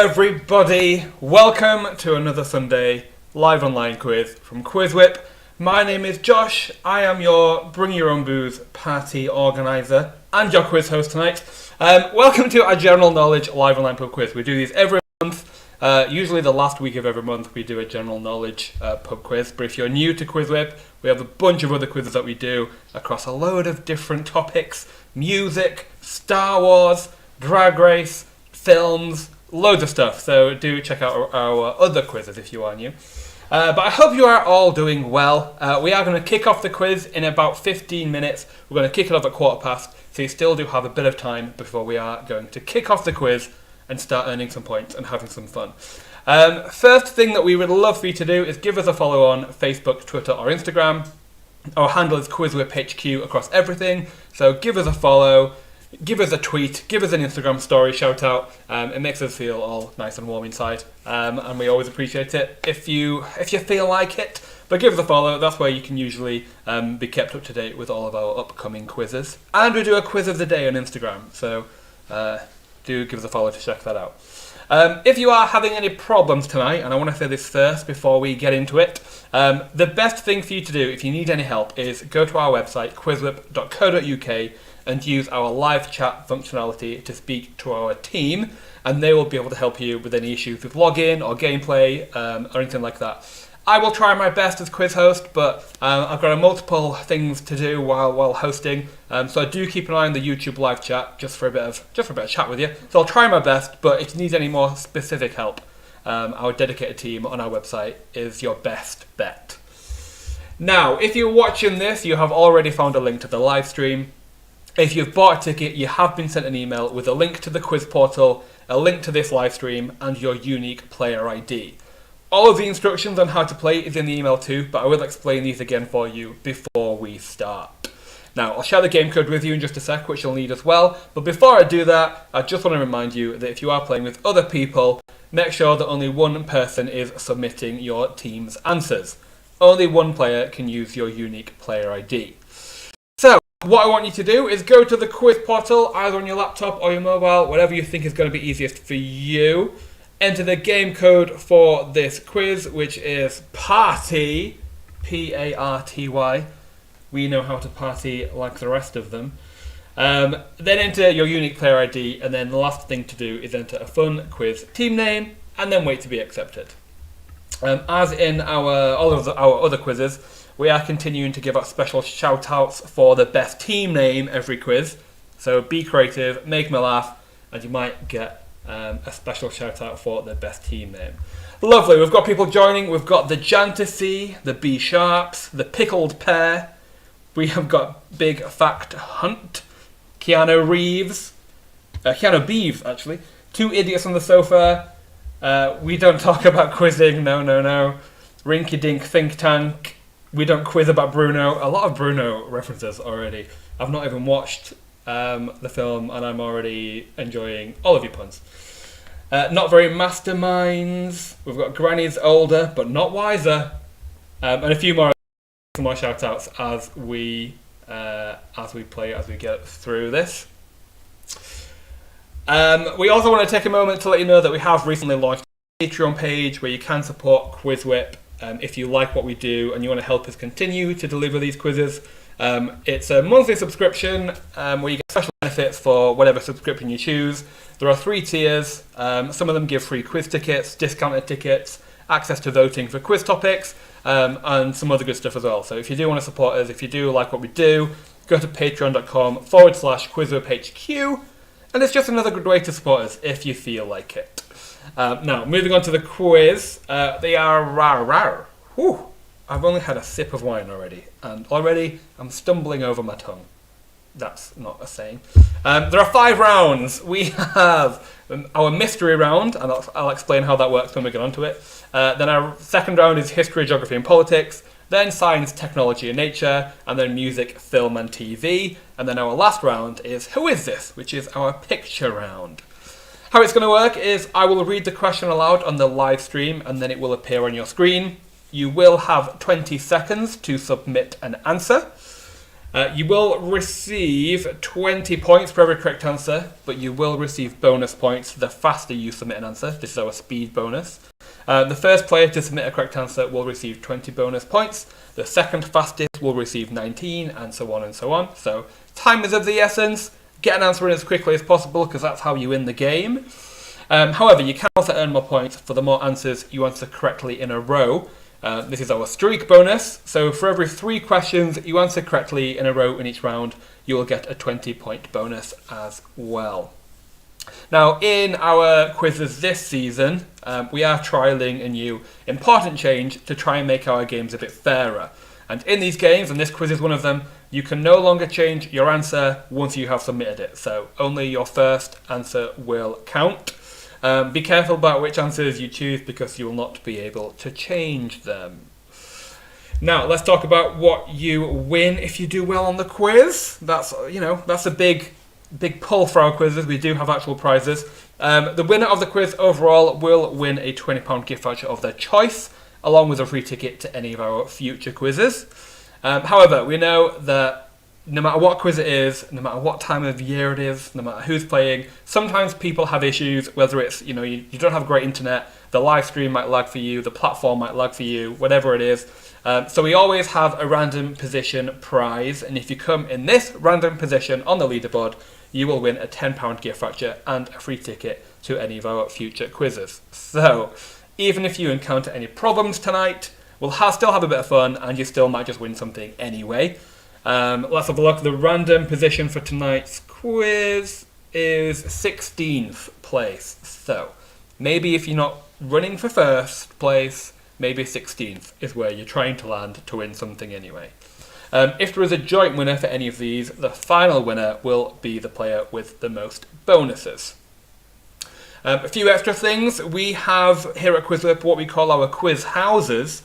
everybody, welcome to another Sunday live online quiz from QuizWhip. My name is Josh, I am your Bring Your Own Booze party organiser and your quiz host tonight. Welcome to our general knowledge live online pub quiz. We do these every month, usually the last week of every month we do a general knowledge pub quiz. But if you're new to QuizWhip, we have a bunch of other quizzes that we do across a load of different topics: music, Star Wars, Drag Race, films, loads of stuff. So do check out our other quizzes if you are new. But I hope you are all doing well. We are going to kick off the quiz in about 15 minutes. We're going to kick it off at 1:15, so you still do have a bit of time before we are going to kick off the quiz and start earning some points and having some fun. First thing that we would love for you to do is give us a follow on Facebook, Twitter or Instagram. Our handle is QuizWhipHQ across everything, so give us a follow. Give us a tweet, give us an Instagram story, shout out. It makes us feel all nice and warm inside, and we always appreciate it if you feel like it. But give us a follow, that's where you can usually be kept up to date with all of our upcoming quizzes. And we do a quiz of the day on Instagram, so do give us a follow to check that out. If you are having any problems tonight, and I want to say this first before we get into it, the best thing for you to do if you need any help is go to our website, quizwhip.co.uk, and use our live chat functionality to speak to our team, and they will be able to help you with any issues with login or gameplay or anything like that. I will try my best as quiz host, but I've got multiple things to do while hosting, so I do keep an eye on the YouTube live chat just for a bit of chat with you. So I'll try my best, but if you need any more specific help, our dedicated team on our website is your best bet. Now, if you're watching this, you have already found a link to the live stream. If you've bought a ticket, you have been sent an email with a link to the quiz portal, a link to this live stream, and your unique player ID. All of the instructions on how to play is in the email too, but I will explain these again for you before we start. Now, I'll share the game code with you in just a sec, which you'll need as well. But before I do that, I just want to remind you that if you are playing with other people, make sure that only one person is submitting your team's answers. Only one player can use your unique player ID. So, what I want you to do is go to the quiz portal, either on your laptop or your mobile, whatever you think is going to be easiest for you. Enter the game code for this quiz, which is PARTY, P-A-R-T-Y. We know how to party like the rest of them. Then enter your unique player ID, and then the last thing to do is enter a fun quiz team name, and then wait to be accepted. As in all of our other quizzes, we are continuing to give out special shout-outs for the best team name every quiz. So be creative, make me laugh, and you might get a special shout-out for the best team name. Lovely, we've got people joining. We've got the Jantasy, the B Sharps, the Pickled Pear. We have got Big Fact Hunt, Keanu Beeves, actually. Two Idiots on the Sofa. We don't talk about quizzing, no. Rinky Dink Think Tank. We don't quiz about Bruno. A lot of Bruno references already. I've not even watched the film, and I'm already enjoying all of your puns. Not Very Masterminds. We've got Granny's Older but Not Wiser, and a few more shout outs as we get through this. We also want to take a moment to let you know that we have recently launched a Patreon page where you can support QuizWhip if you like what we do and you want to help us continue to deliver these quizzes. It's a monthly subscription where you get special benefits for whatever subscription you choose. There are 3 tiers. Some of them give free quiz tickets, discounted tickets, access to voting for quiz topics, and some other good stuff as well. So if you do want to support us, if you do like what we do, go to patreon.com/QuizWhipHQ, and it's just another good way to support us if you feel like it. Now, moving on to the quiz. They are rar. Whew. I've only had a sip of wine already, and already I'm stumbling over my tongue. That's not a saying. There are 5 rounds. We have our mystery round, and I'll explain how that works when we get onto it. Then our second round is history, geography and politics, then science, technology and nature, and then music, film and TV. And then our last round is Who Is This?, which is our picture round. How it's going to work is I will read the question aloud on the live stream, and then it will appear on your screen. You will have 20 seconds to submit an answer. You will receive 20 points for every correct answer, but you will receive bonus points the faster you submit an answer. This is our speed bonus. The first player to submit a correct answer will receive 20 bonus points. The second fastest will receive 19, and so on and so on. So time is of the essence. Get an answer in as quickly as possible, because that's how you win the game. However, you can also earn more points for the more answers you answer correctly in a row. This is our streak bonus. So for every 3 questions you answer correctly in a row in each round, you will get a 20-point bonus as well. Now, in our quizzes this season, we are trialling a new important change to try and make our games a bit fairer. And in these games, and this quiz is one of them, you can no longer change your answer once you have submitted it. So only your first answer will count. Be careful about which answers you choose, because you will not be able to change them. Now, let's talk about what you win if you do well on the quiz. That's a big pull for our quizzes. We do have actual prizes. The winner of the quiz overall will win a £20 gift voucher of their choice, along with a free ticket to any of our future quizzes. However, we know that no matter what quiz it is, no matter what time of year it is, no matter who's playing, sometimes people have issues, whether it's, you don't have great internet, the live stream might lag for you, the platform might lag for you, whatever it is. So we always have a random position prize, and if you come in this random position on the leaderboard, you will win a £10 gift voucher and a free ticket to any of our future quizzes. So even if you encounter any problems tonight, we'll still have a bit of fun, and you still might just win something anyway. Let's have a look. The random position for tonight's quiz is 16th place. So maybe if you're not running for first place, maybe 16th is where you're trying to land to win something anyway. If there is a joint winner for any of these, the final winner will be the player with the most bonuses. A few extra things. We have here at QuizWhip what we call our quiz houses.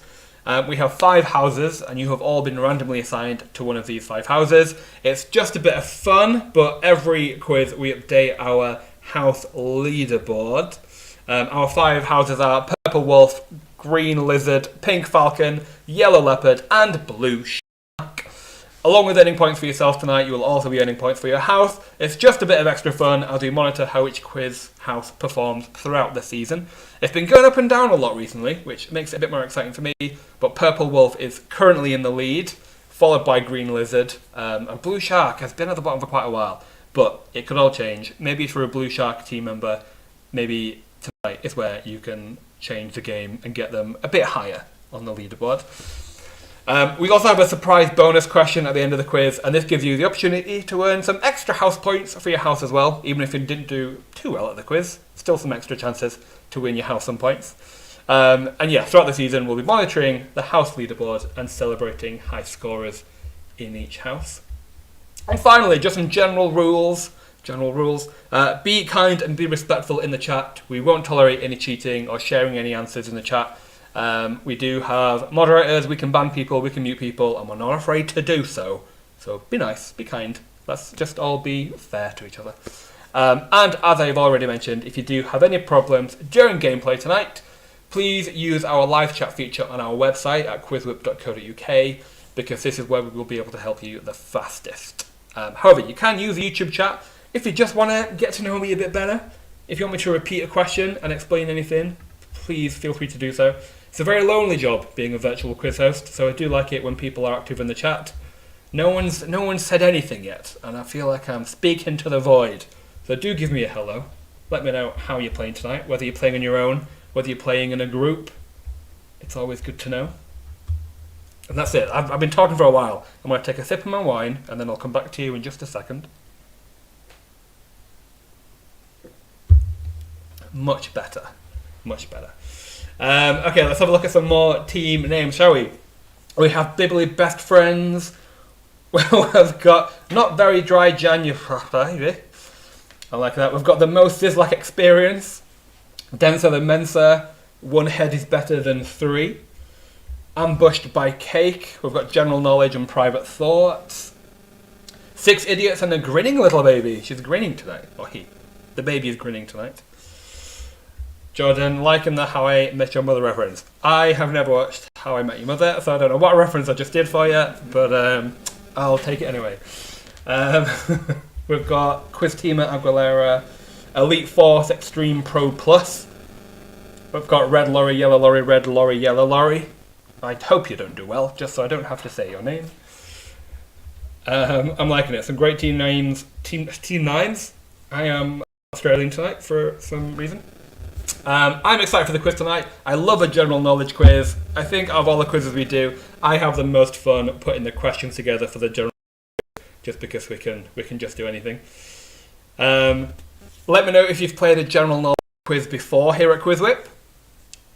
We have 5 houses, and you have all been randomly assigned to one of these 5 houses. It's just a bit of fun, but every quiz we update our house leaderboard. Our 5 houses are Purple Wolf, Green Lizard, Pink Falcon, Yellow Leopard, and Blue Shark. Along with earning points for yourself tonight, you will also be earning points for your house. It's just a bit of extra fun as we monitor how each quiz house performs throughout the season. It's been going up and down a lot recently, which makes it a bit more exciting for me, but Purple Wolf is currently in the lead, followed by Green Lizard, and Blue Shark has been at the bottom for quite a while, but it could all change. Maybe if you're a Blue Shark team member, maybe tonight is where you can change the game and get them a bit higher on the leaderboard. We also have a surprise bonus question at the end of the quiz, and this gives you the opportunity to earn some extra house points for your house as well. Even if you didn't do too well at the quiz, still some extra chances to win your house some points. And yeah, throughout the season we'll be monitoring the house leaderboard and celebrating high scorers in each house. And finally, just some general rules. Be kind and be respectful in the chat. We won't tolerate any cheating or sharing any answers in the chat. We do have moderators, we can ban people, we can mute people, and we're not afraid to do so. So be nice, be kind. Let's just all be fair to each other. And as I've already mentioned, if you do have any problems during gameplay tonight, please use our live chat feature on our website at quizwhip.co.uk, because this is where we will be able to help you the fastest. However, you can use the YouTube chat if you just want to get to know me a bit better. If you want me to repeat a question and explain anything, please feel free to do so. It's a very lonely job being a virtual quiz host, so I do like it when people are active in the chat. No one's said anything yet, and I feel like I'm speaking to the void. So do give me a hello. Let me know how you're playing tonight, whether you're playing on your own, whether you're playing in a group. It's always good to know. And that's it. I've been talking for a while. I'm going to take a sip of my wine, and then I'll come back to you in just a second. Much better. Much better. Okay, let's have a look at some more team names, shall we? We have Dibley Best Friends. We've got Not Very Dry January. I like that. We've got the Most Sizzlack Experience. Denser Than Mensa. One Head is Better Than Three. Ambushed by Cake. We've got General Knowledge and Private Thoughts. 6 Idiots and a Grinning Little Baby. She's grinning tonight. Or he. The baby is grinning tonight. Jordan, liking the How I Met Your Mother reference. I have never watched How I Met Your Mother, so I don't know what reference I just did for you, but I'll take it anyway. We've got Quiz Teamer Aguilera, Elite Force Extreme Pro Plus. We've got Red Lorry, Yellow Lorry, Red Lorry, Yellow Lorry. I hope you don't do well, just so I don't have to say your name. I'm liking it. Some great team names. Team names. I am Australian tonight for some reason. I'm excited for the quiz tonight. I love a general knowledge quiz. I think of all the quizzes we do, I have the most fun putting the questions together for the general quiz, just because we can just do anything. Let me know if you've played a general knowledge quiz before here at QuizWhip.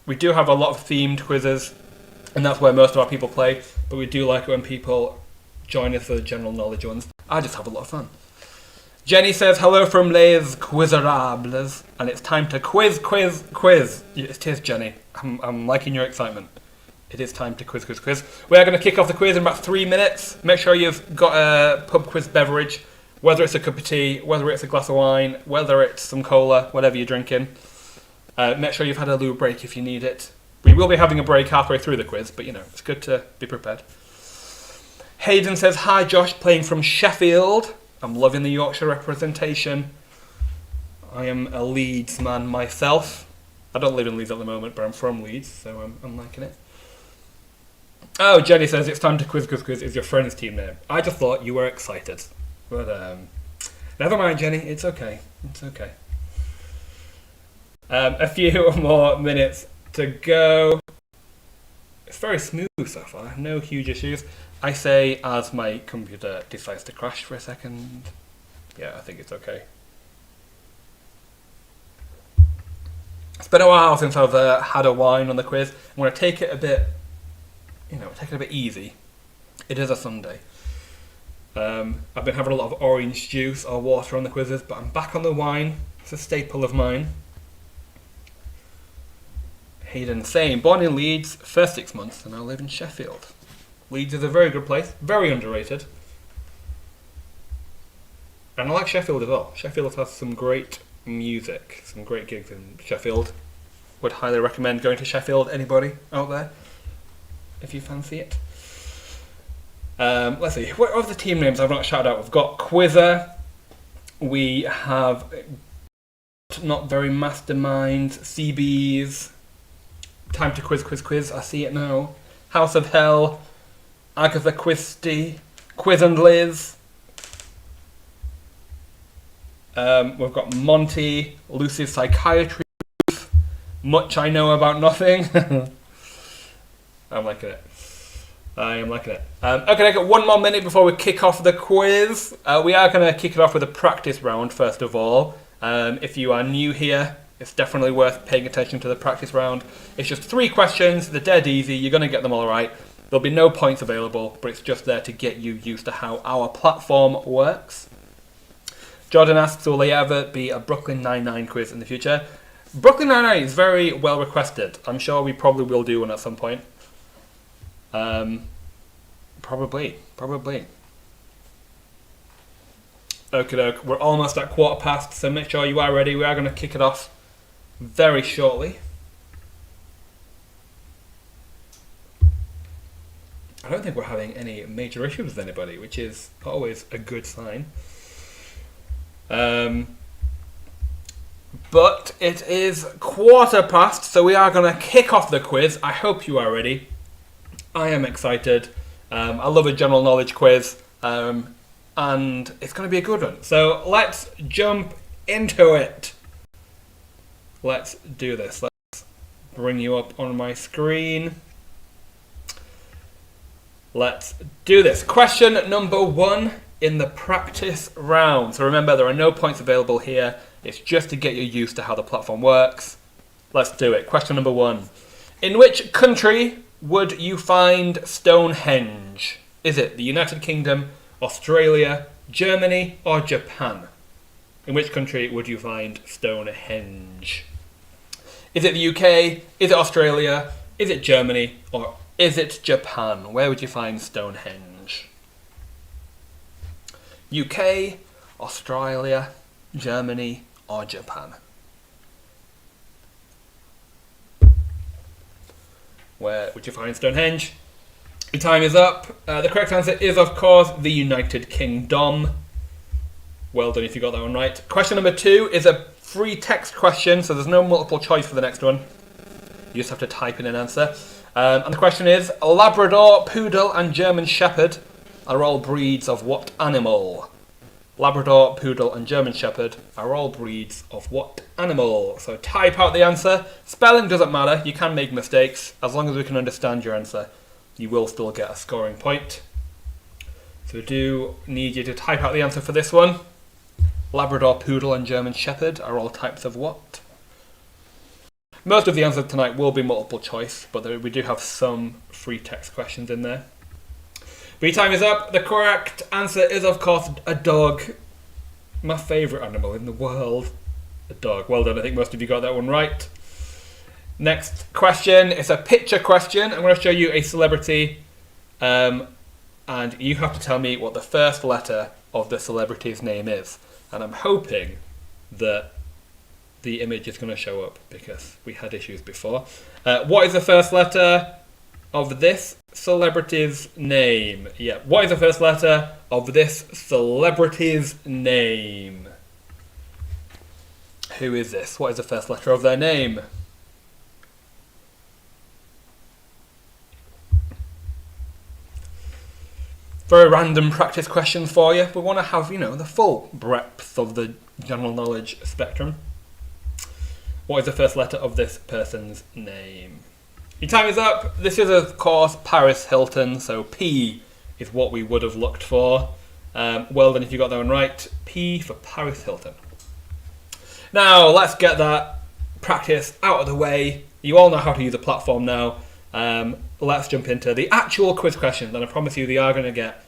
We do have a lot of themed quizzes, and that's where most of our people play, but we do like it when people join us for the general knowledge ones. I just have a lot of fun. Jenny says, hello from Les Quizerables, and it's time to quiz. It is, Jenny. I'm liking your excitement. It is time to quiz. We are going to kick off the quiz in about 3 minutes. Make sure you've got a pub quiz beverage, whether it's a cup of tea, whether it's a glass of wine, whether it's some cola, whatever you're drinking. Make sure you've had a loo break if you need it. We will be having a break halfway through the quiz, but it's good to be prepared. Hayden says, hi Josh, playing from Sheffield. I'm loving the Yorkshire representation. I am a Leeds man myself. I don't live in Leeds at the moment, but I'm from Leeds, so I'm liking it. Oh, Jenny says, it's time to quiz is your friend's team name. I just thought you were excited. But never mind, Jenny, it's okay. A few more minutes to go. It's very smooth so far, no huge issues. I say as my computer decides to crash for a second. Yeah, I think it's okay. It's been a while since I've had a wine on the quiz. I'm going to take it a bit, easy. It is a Sunday. I've been having a lot of orange juice or water on the quizzes, but I'm back on the wine. It's a staple of mine. Hayden saying, born in Leeds, first 6 months, and I live in Sheffield. Leeds is a very good place, very underrated. And I like Sheffield as well. Sheffield has some great music, some great gigs in Sheffield. Would highly recommend going to Sheffield, anybody out there, if you fancy it. Let's see, what are the team names I've not shouted out? We've got Quizzer. We have Not Very Masterminds, CBs. Time to quiz. I see it now. House of Hell, Agatha Christie, Quiz and Liz. We've got Monty, Lucy's Psychiatry, Much I Know About Nothing. I'm liking it. I am liking it. Okay, I got 1 more minute before we kick off the quiz. We are going to kick it off with a practice round first of all. If you are new here, it's definitely worth paying attention to the practice round. It's just 3 questions. They're dead easy. You're going to get them all right. There'll be no points available, but it's just there to get you used to how our platform works. Jordan asks, will there ever be a Brooklyn Nine-Nine quiz in the future? Brooklyn Nine-Nine is very well requested. I'm sure we probably will do one at some point. Probably. Okie we're almost at 1:15, so make sure you are ready. We are going to kick it off very shortly. I don't think we're having any major issues with anybody, which is always a good sign. But it is 1:15, so we are going to kick off the quiz. I hope you are ready. I am excited. I love a general knowledge quiz, and it's going to be a good one. So let's jump into it. Let's do this. Let's bring you up on my screen. Let's do this. Question number 1 in the practice round. So remember, there are no points available here. It's just to get you used to how the platform works. Let's do it. Question number 1. In which country would you find Stonehenge? Is it the United Kingdom, Australia, Germany, or Japan? In which country would you find Stonehenge? Is it the UK? Is it Australia? Is it Germany? Or is it Japan? Where would you find Stonehenge? UK, Australia, Germany, or Japan? Where would you find Stonehenge? Your time is up. The correct answer is, of course, the United Kingdom. Well done if you got that one right. Question number 2 is a free text question, so there's no multiple choice for the next one. You just have to type in an answer. And the question is, Labrador, Poodle and German Shepherd are all breeds of what animal? Labrador, Poodle and German Shepherd are all breeds of what animal? So type out the answer. Spelling doesn't matter. You can make mistakes. As long as we can understand your answer, you will still get a scoring point. So I do need you to type out the answer for this one. Labrador, Poodle and German Shepherd are all types of what? Most of the answers tonight will be multiple choice, but we do have some free text questions in there. But your time is up. The correct answer is, of course, a dog. My favourite animal in the world. A dog. Well done. I think most of you got that one right. Next question. It's a picture question. I'm going to show you a celebrity, and you have to tell me what the first letter of the celebrity's name is. And I'm hoping that the image is going to show up because we had issues before. What is the first letter of this celebrity's name? Yeah, what is the first letter of this celebrity's name? Who is this? What is the first letter of their name? Very random practice questions for you. We want to have, the full breadth of the general knowledge spectrum. What is the first letter of this person's name? Your time is up. This is, of course, Paris Hilton, so P is what we would have looked for. Well done if you got that one right. P for Paris Hilton. Now, let's get that practice out of the way. You all know how to use the platform now. Let's jump into the actual quiz questions, and I promise you they are going to get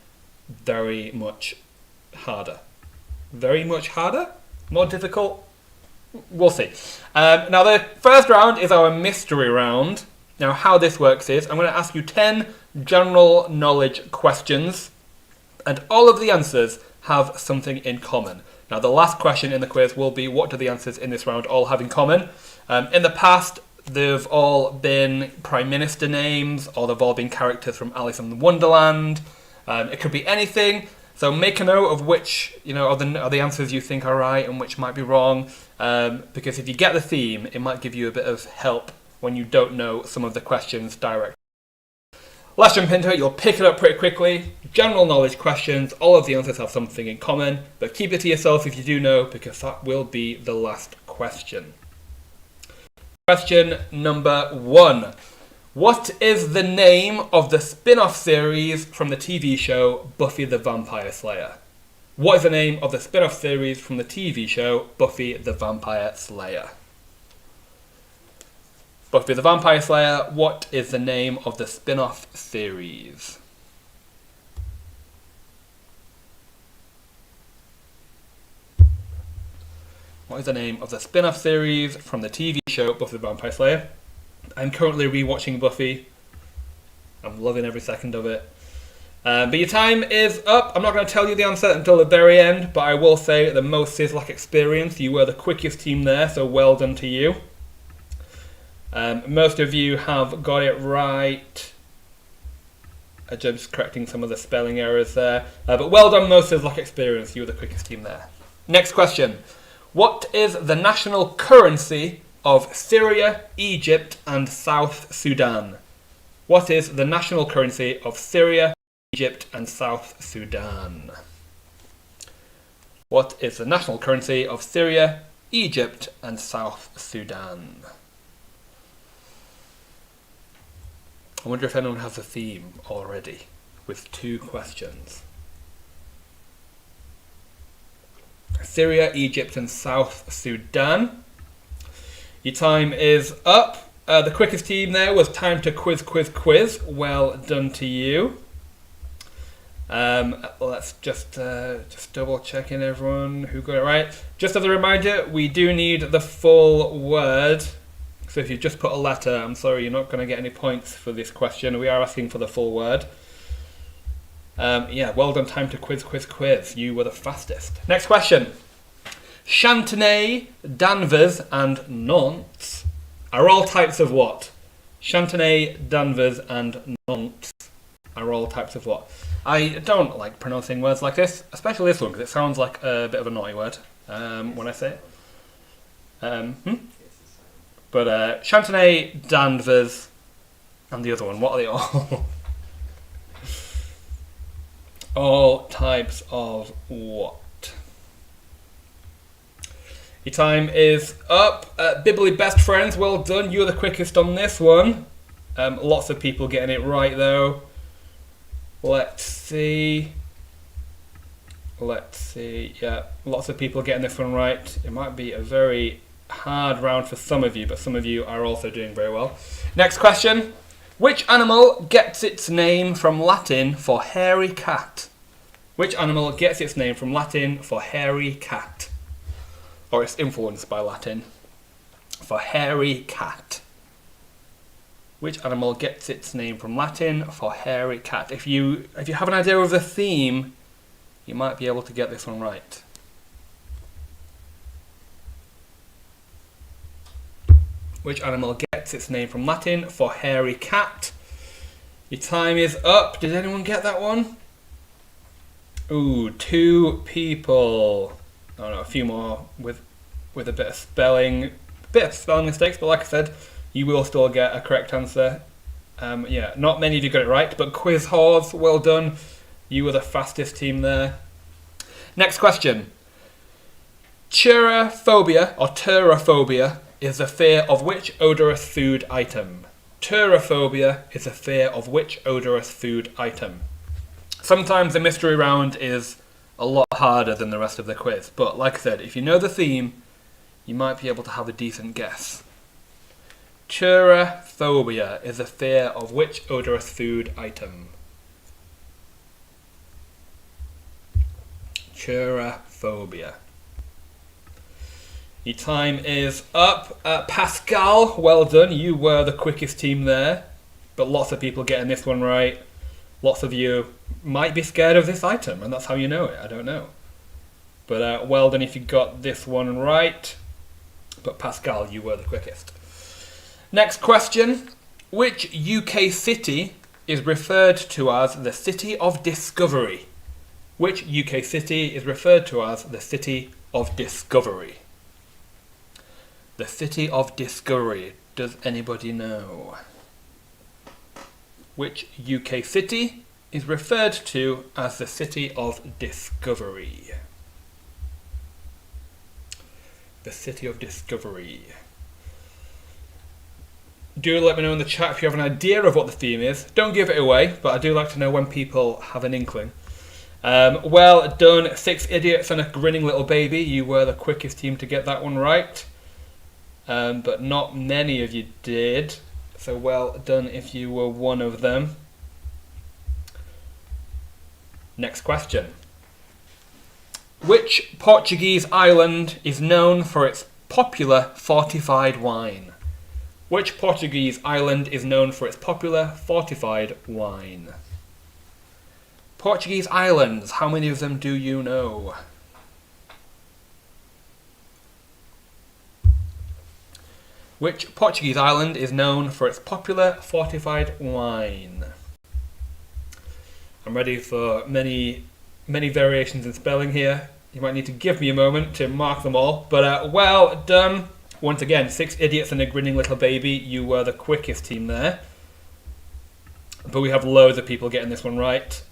very much harder. Very much harder? More difficult? We'll see. Now, the first round is our mystery round. Now, how this works is I'm going to ask you 10 general knowledge questions, and all of the answers have something in common. Now, the last question in the quiz will be, what do the answers in this round all have in common? In the past, they've all been Prime Minister names, or they've all been characters from Alice in Wonderland. It could be anything. So make a note of which, are the answers you think are right and which might be wrong. Because if you get the theme, it might give you a bit of help when you don't know some of the questions directly. Let's jump into it. You'll pick it up pretty quickly. General knowledge questions. All of the answers have something in common, but keep it to yourself if you do know, because that will be the last question. Question number 1. What is the name of the spin-off series from the TV show Buffy the Vampire Slayer? What is the name of the spin-off series from the TV show Buffy the Vampire Slayer? Buffy the Vampire Slayer, what is the name of the spin-off series? What is the name of the spin-off series from the TV show Buffy the Vampire Slayer? I'm currently rewatching Buffy. I'm loving every second of it. But your time is up. I'm not going to tell you the answer until the very end, but I will say the most Sizzlack experience. You were the quickest team there, so well done to you. Most of you have got it right. I'm just correcting some of the spelling errors there. But well done, most Sizzlack experience. You were the quickest team there. Next question. What is the national currency of Syria, Egypt and South Sudan? What is the national currency of Syria, Egypt and South Sudan? What is the national currency of Syria, Egypt and South Sudan? I wonder if anyone has a theme already with 2 questions. Syria, Egypt and South Sudan. Your time is up. The quickest team there was Time to Quiz. Well done to you. Let's just double check in everyone who got it right. Just as a reminder, we do need the full word. So if you just put a letter, I'm sorry, you're not going to get any points for this question. We are asking for the full word. Yeah, well done, Time to Quiz. You were the fastest. Next question. Chantenay, Danvers and Nantes are all types of what? Chantenay, Danvers and Nantes are all types of what? I don't like pronouncing words like this, especially this one, because it sounds like a bit of a naughty word when I say it. But Chantenay, Danvers, and the other one, what are they all? All types of what? Your time is up. Dibley, best friends, well done. You're the quickest on this one. Lots of people getting it right though. Let's see. Yeah, lots of people getting this one right. It might be a very hard round for some of you, but some of you are also doing very well. Next question. Which animal gets its name from Latin for hairy cat? Which animal gets its name from Latin for hairy cat? Or it's influenced by Latin for hairy cat. Which animal gets its name from Latin for hairy cat? If you have an idea of the theme, you might be able to get this one right. Which animal gets its name from Latin for hairy cat? Your time is up. Did anyone get that one? Ooh, 2 people. Oh no, a few more with a bit of spelling mistakes, but like I said, you will still get a correct answer. Yeah, not many of you got it right, but Quiz Horse, well done. You were the fastest team there. Next question. Churraphobia or Churraphobia is the fear of which odorous food item? Churraphobia is the fear of which odorous food item? Sometimes the mystery round is a lot harder than the rest of the quiz, but like I said, if you know the theme, you might be able to have a decent guess. Churraphobia is the fear of which odorous food item? Churraphobia. Your time is up. Pascal, well done. You were the quickest team there, but lots of people getting this one right. Lots of you might be scared of this item, and that's how you know it. I don't know. But well done if you got this one right. But Pascal, you were the quickest. Next question. Which UK city is referred to as the City of Discovery? Which UK city is referred to as the City of Discovery? The City of Discovery. Does anybody know? Which UK city is referred to as the City of Discovery? The City of Discovery. Do let me know in the chat if you have an idea of what the theme is. Don't give it away, but I do like to know when people have an inkling. Well done, 6 idiots and a grinning little baby. You were the quickest team to get that one right. But not many of you did. So well done if you were one of them. Next question. Which Portuguese island is known for its popular fortified wine? Which Portuguese island is known for its popular fortified wine? Portuguese islands, how many of them do you know? Which Portuguese island is known for its popular fortified wine? I'm ready for many variations in spelling here. You might need to give me a moment to mark them all. But well done. Once again, 6 idiots and a grinning little baby. You were the quickest team there. But we have loads of people getting this one right.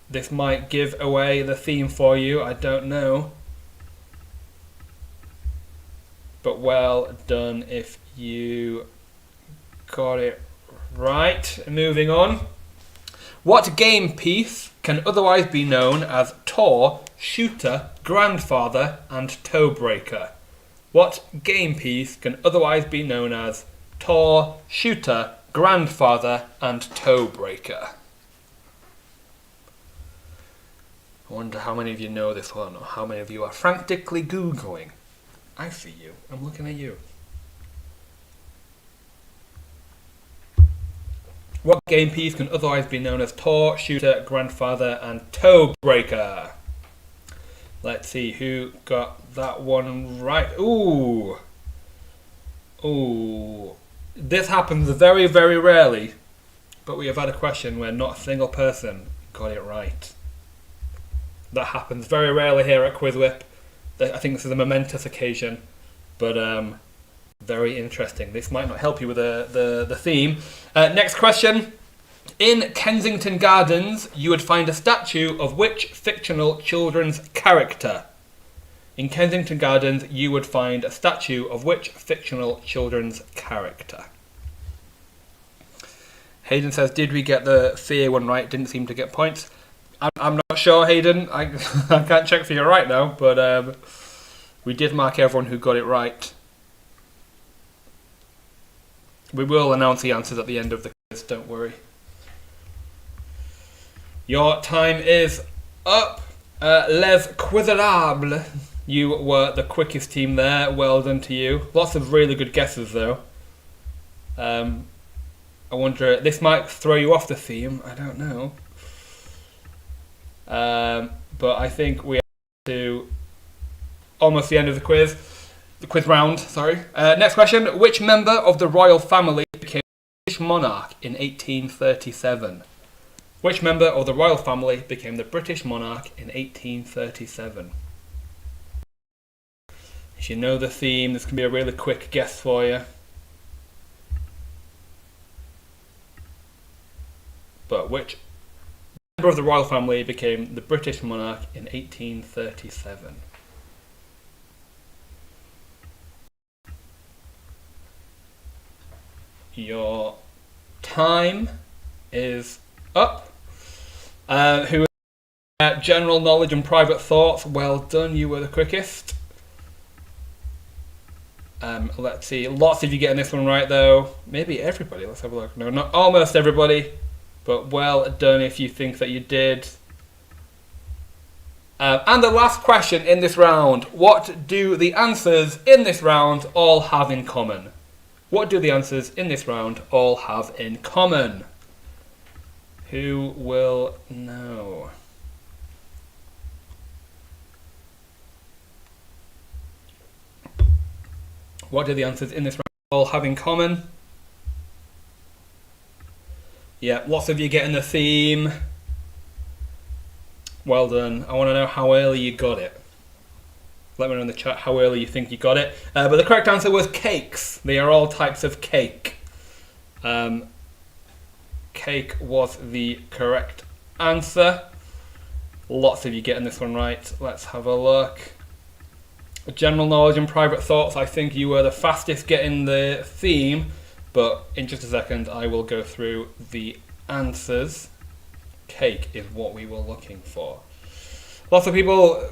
This might give away the theme for you. I don't know. But well done if you got it right. Moving on. What game piece can otherwise be known as Tor, Shooter, Grandfather, and Toebreaker? What game piece can otherwise be known as Tor, Shooter, Grandfather, and Toebreaker? I wonder how many of you know this one, or how many of you are frantically Googling. I see you. I'm looking at you. What game piece can otherwise be known as Tor, Shooter, Grandfather, and Toebreaker? Let's see who got that one right. Ooh. Ooh. This happens very, very rarely but we have had a question where not a single person got it right. That happens very rarely here at QuizWhip. I think this is a momentous occasion, but very interesting. This might not help you with the theme. Next question. In Kensington Gardens, you would find a statue of which fictional children's character? In Kensington Gardens, you would find a statue of which fictional children's character? Hayden says, did we get the fear one right? Didn't seem to get points. I'm not sure, Hayden. I can't check for you right now, but we did mark everyone who got it right. We will announce the answers at the end of the quiz, don't worry. Your time is up. Les Quizerables. You were the quickest team there. Well done to you. Lots of really good guesses, though. I wonder, this might throw you off the theme. I don't know. But I think we are to almost the end of the quiz. The quiz round, sorry. Next question. Which member of the royal family became British monarch in 1837? Which member of the royal family became the British monarch in 1837? If you know the theme, this can be a really quick guess for you. But which member of the royal family became the British monarch in 1837? Your time is up. Who general knowledge and private thoughts? Well done, you were the quickest. Let's see, lots of you getting this one right though. Maybe everybody, let's have a look. No, not almost everybody, but well done if you think that you did. And the last question in this round, what do the answers in this round all have in common? What do the answers in this round all have in common? Who will know? What do the answers in this round all have in common? Yeah, lots of you getting the theme. Well done. I want to know how early you got it. Let me know in the chat how early you think you got it. But the correct answer was cakes. They are all types of cake. Cake was the correct answer. Lots of you getting this one right. Let's have a look. General knowledge and private thoughts. I think you were the fastest getting the theme, but in just a second I will go through the answers. Cake is what we were looking for. Lots of people a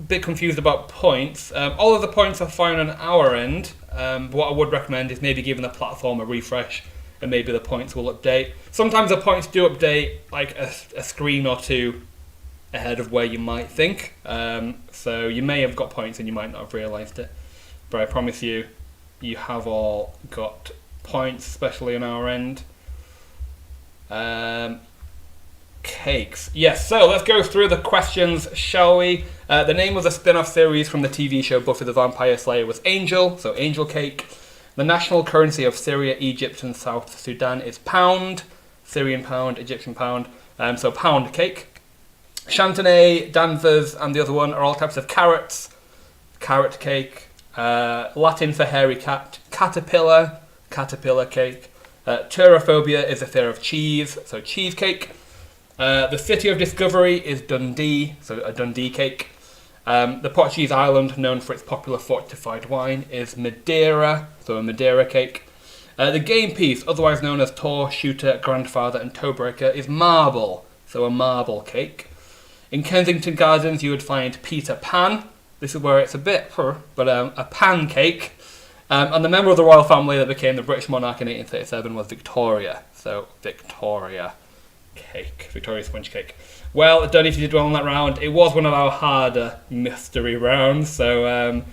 bit confused about points. All of the points are fine on our end. But what I would recommend is maybe giving the platform a refresh and maybe the points will update. Sometimes the points do update like a screen or two ahead of where you might think. So you may have got points and you might not have realised it. But I promise you, you have all got points, especially on our end. Cakes. Yes, so let's go through the questions, shall we? The name of the spin-off series from the TV show Buffy the Vampire Slayer was Angel, so Angel Cake. The national currency of Syria, Egypt and South Sudan is pound. Syrian pound, Egyptian pound, so pound cake. Chantenay, danvers and the other one are all types of carrots. Carrot cake. Latin for hairy cat, caterpillar, caterpillar cake. Churraphobia is a fear of cheese, so cheesecake. The city of discovery is Dundee, so a Dundee cake. The Portuguese island known for its popular fortified wine is Madeira, so a Madeira cake. The game piece, otherwise known as Tor, Shooter, Grandfather and Toebreaker, is marble, so a marble cake. In Kensington Gardens you would find Peter Pan. This is where it's a bit, but a pancake. And the member of the royal family that became the British monarch in 1837 was Victoria, so Victoria cake, Victoria sponge cake. Well, I don't know if you did well on that round. It was one of our harder mystery rounds, so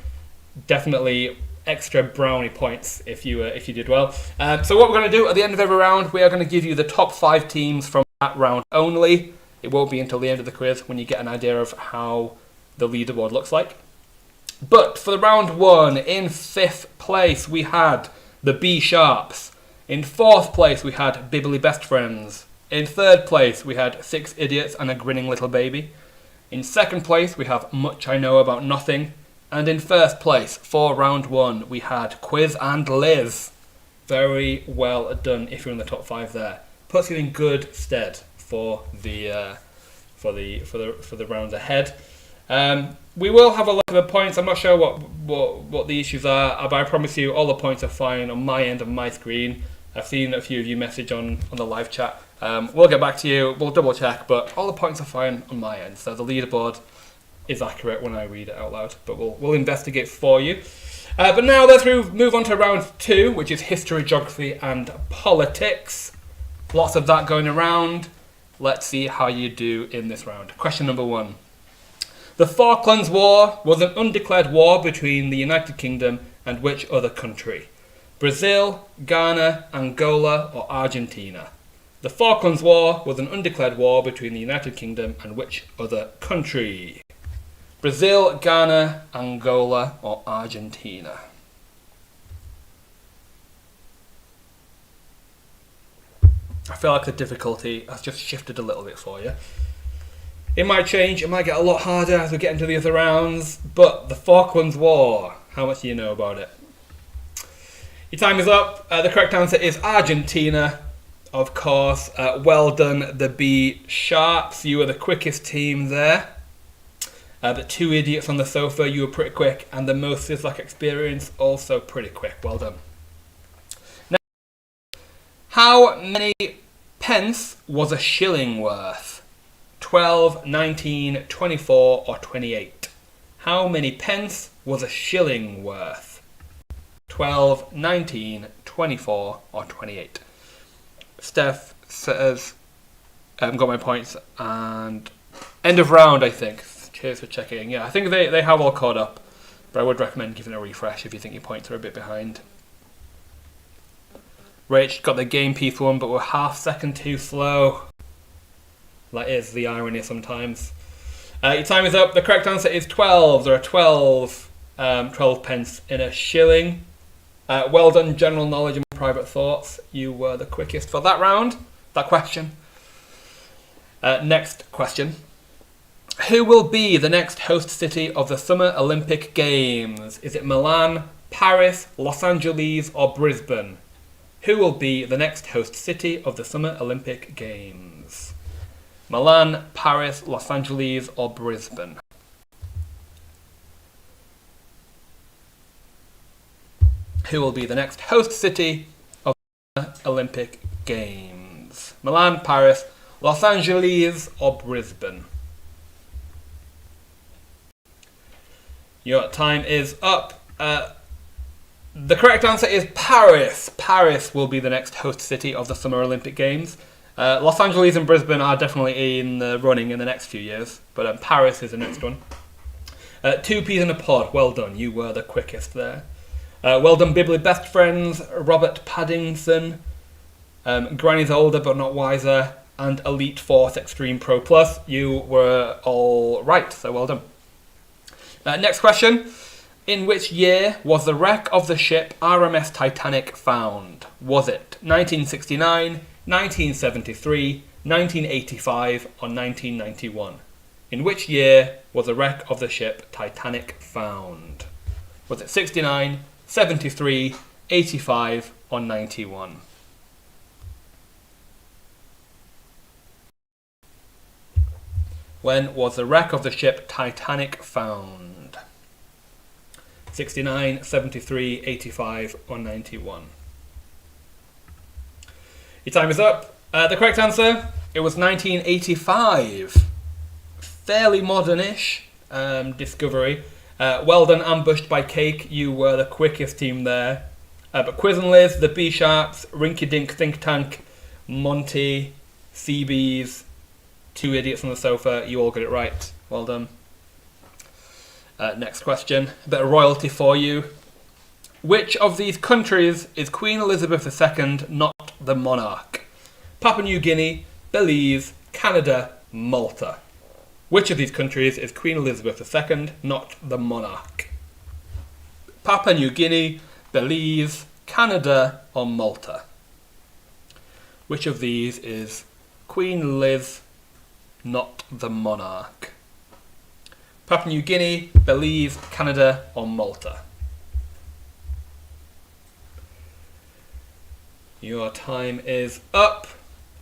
definitely extra brownie points if you did well. So what we're going to do at the end of every round, we are going to give you the top 5 teams from that round only. It won't be until the end of the quiz when you get an idea of how the leaderboard looks like. But for the round 1, in 5th place, we had the B Sharps. In fourth place, we had Dibley Best Friends. In third place, we had 6 Idiots and a Grinning Little Baby. In second place, we have Much I Know About Nothing. And in first place, for round 1, we had Quiz and Liz. Very well done if you're in the top 5 there. Puts you in good stead for the rounds ahead. We will have a lot of the points. I'm not sure what the issues are, but I promise you all the points are fine on my end of my screen. I've seen a few of you message on the live chat. We'll get back to you. We'll double check, but all the points are fine on my end. So the leaderboard is accurate when I read it out loud, but we'll investigate for you. But now let's move on to round 2, which is history, geography, and politics. Lots of that going around. Let's see how you do in this round. Question number 1. The Falklands War was an undeclared war between the United Kingdom and which other country? Brazil, Ghana, Angola, or Argentina? The Falklands War was an undeclared war between the United Kingdom and which other country? Brazil, Ghana, Angola, or Argentina? I feel like the difficulty has just shifted a little bit for you. It might change, it might get a lot harder as we get into the other rounds, but the Falklands War, how much do you know about it? Your time is up. The correct answer is Argentina, of course. Well done, the B Sharps. You were the quickest team there. The 2 Idiots on the sofa, you were pretty quick, and the most Sizzlack experience, also pretty quick. Well done. Now, how many pence was a shilling worth? 12, 19, 24, or 28? How many pence was a shilling worth? 12, 19, 24, or 28? Steph says, got my points, and end of round, I think. Cheers for checking. Yeah, I think they have all caught up, but I would recommend giving a refresh if you think your points are a bit behind. Rach got the game piece one, but we're half second too slow. That is the irony sometimes. Your time is up. The correct answer is 12. There are 12 pence in a shilling. Well done, general knowledge and private thoughts. You were the quickest for that round, that question. Next question. Who will be the next host city of the Summer Olympic Games? Is it Milan, Paris, Los Angeles, or Brisbane? Who will be the next host city of the Summer Olympic Games? Milan, Paris, Los Angeles, or Brisbane? Who will be the next host city of the Olympic Games? Milan, Paris, Los Angeles, or Brisbane? Your time is up. The correct answer is Paris. Paris will be the next host city of the Summer Olympic Games. Los Angeles and Brisbane are definitely in the running in the next few years, but Paris is the next one. 2 peas in a pod. Well done. You were the quickest there. Well done, Dibley Best Friends, Robert Paddington, Granny's Older but Not Wiser, and Elite Force Extreme Pro Plus. You were all right, so well done. Next question. In which year was the wreck of the ship RMS Titanic found? Was it 1969, 1973, 1985, or 1991? In which year was the wreck of the ship Titanic found? Was it 69, 73, 85, or 91? When was the wreck of the ship Titanic found? 69, 73, 85, or 91? Your time is up. The correct answer, it was 1985. Fairly modern-ish discovery. Well done, Ambushed by Cake. You were the quickest team there. But Quiz and Liz, the B Sharps, Rinky Dink Think Tank, Monty, CBs, 2 Idiots on the Sofa, you all got it right. Well done. Next question. A bit of royalty for you. Which of these countries is Queen Elizabeth II not the monarch? Papua New Guinea, Belize, Canada, Malta. Which of these countries is Queen Elizabeth II not the monarch? Papua New Guinea, Belize, Canada, or Malta? Which of these is Queen Liz, not the monarch? Papua New Guinea, Belize, Canada, or Malta? Your time is up.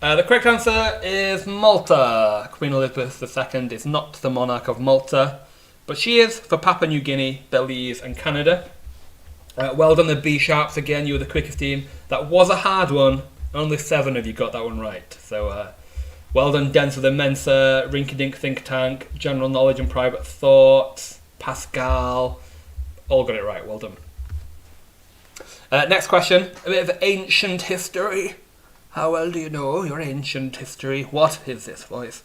The correct answer is Malta. Queen Elizabeth II is not the monarch of Malta, but she is for Papua New Guinea, Belize, and Canada. Well done, the B-Sharps again. You were the quickest team. That was a hard one. Only 7 of you got that one right. So, well done, Dents of the Mensa, Rinky Dink Think Tank, General Knowledge and Private Thoughts, Pascal. All got it right. Well done. Next question. A bit of ancient history. How well do you know your ancient history? What is this voice?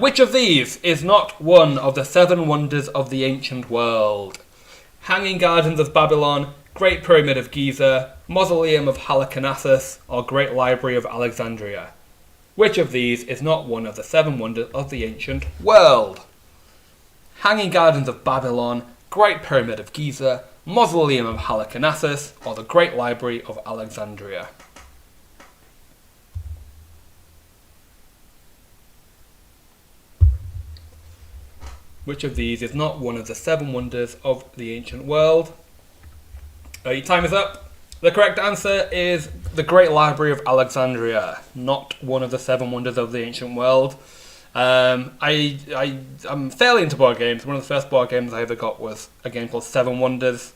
Which of these is not one of the 7 wonders of the ancient world? Hanging Gardens of Babylon, Great Pyramid of Giza, Mausoleum of Halicarnassus, or Great Library of Alexandria? Which of these is not one of the 7 wonders of the ancient world? Hanging Gardens of Babylon, Great Pyramid of Giza, Mausoleum of Halicarnassus, or the Great Library of Alexandria? Which of these is not one of the 7 wonders of the ancient world? Your time is up. The correct answer is the Great Library of Alexandria, not one of the 7 wonders of the ancient world. I'm fairly into board games. One of the first board games I ever got was a game called 7 Wonders.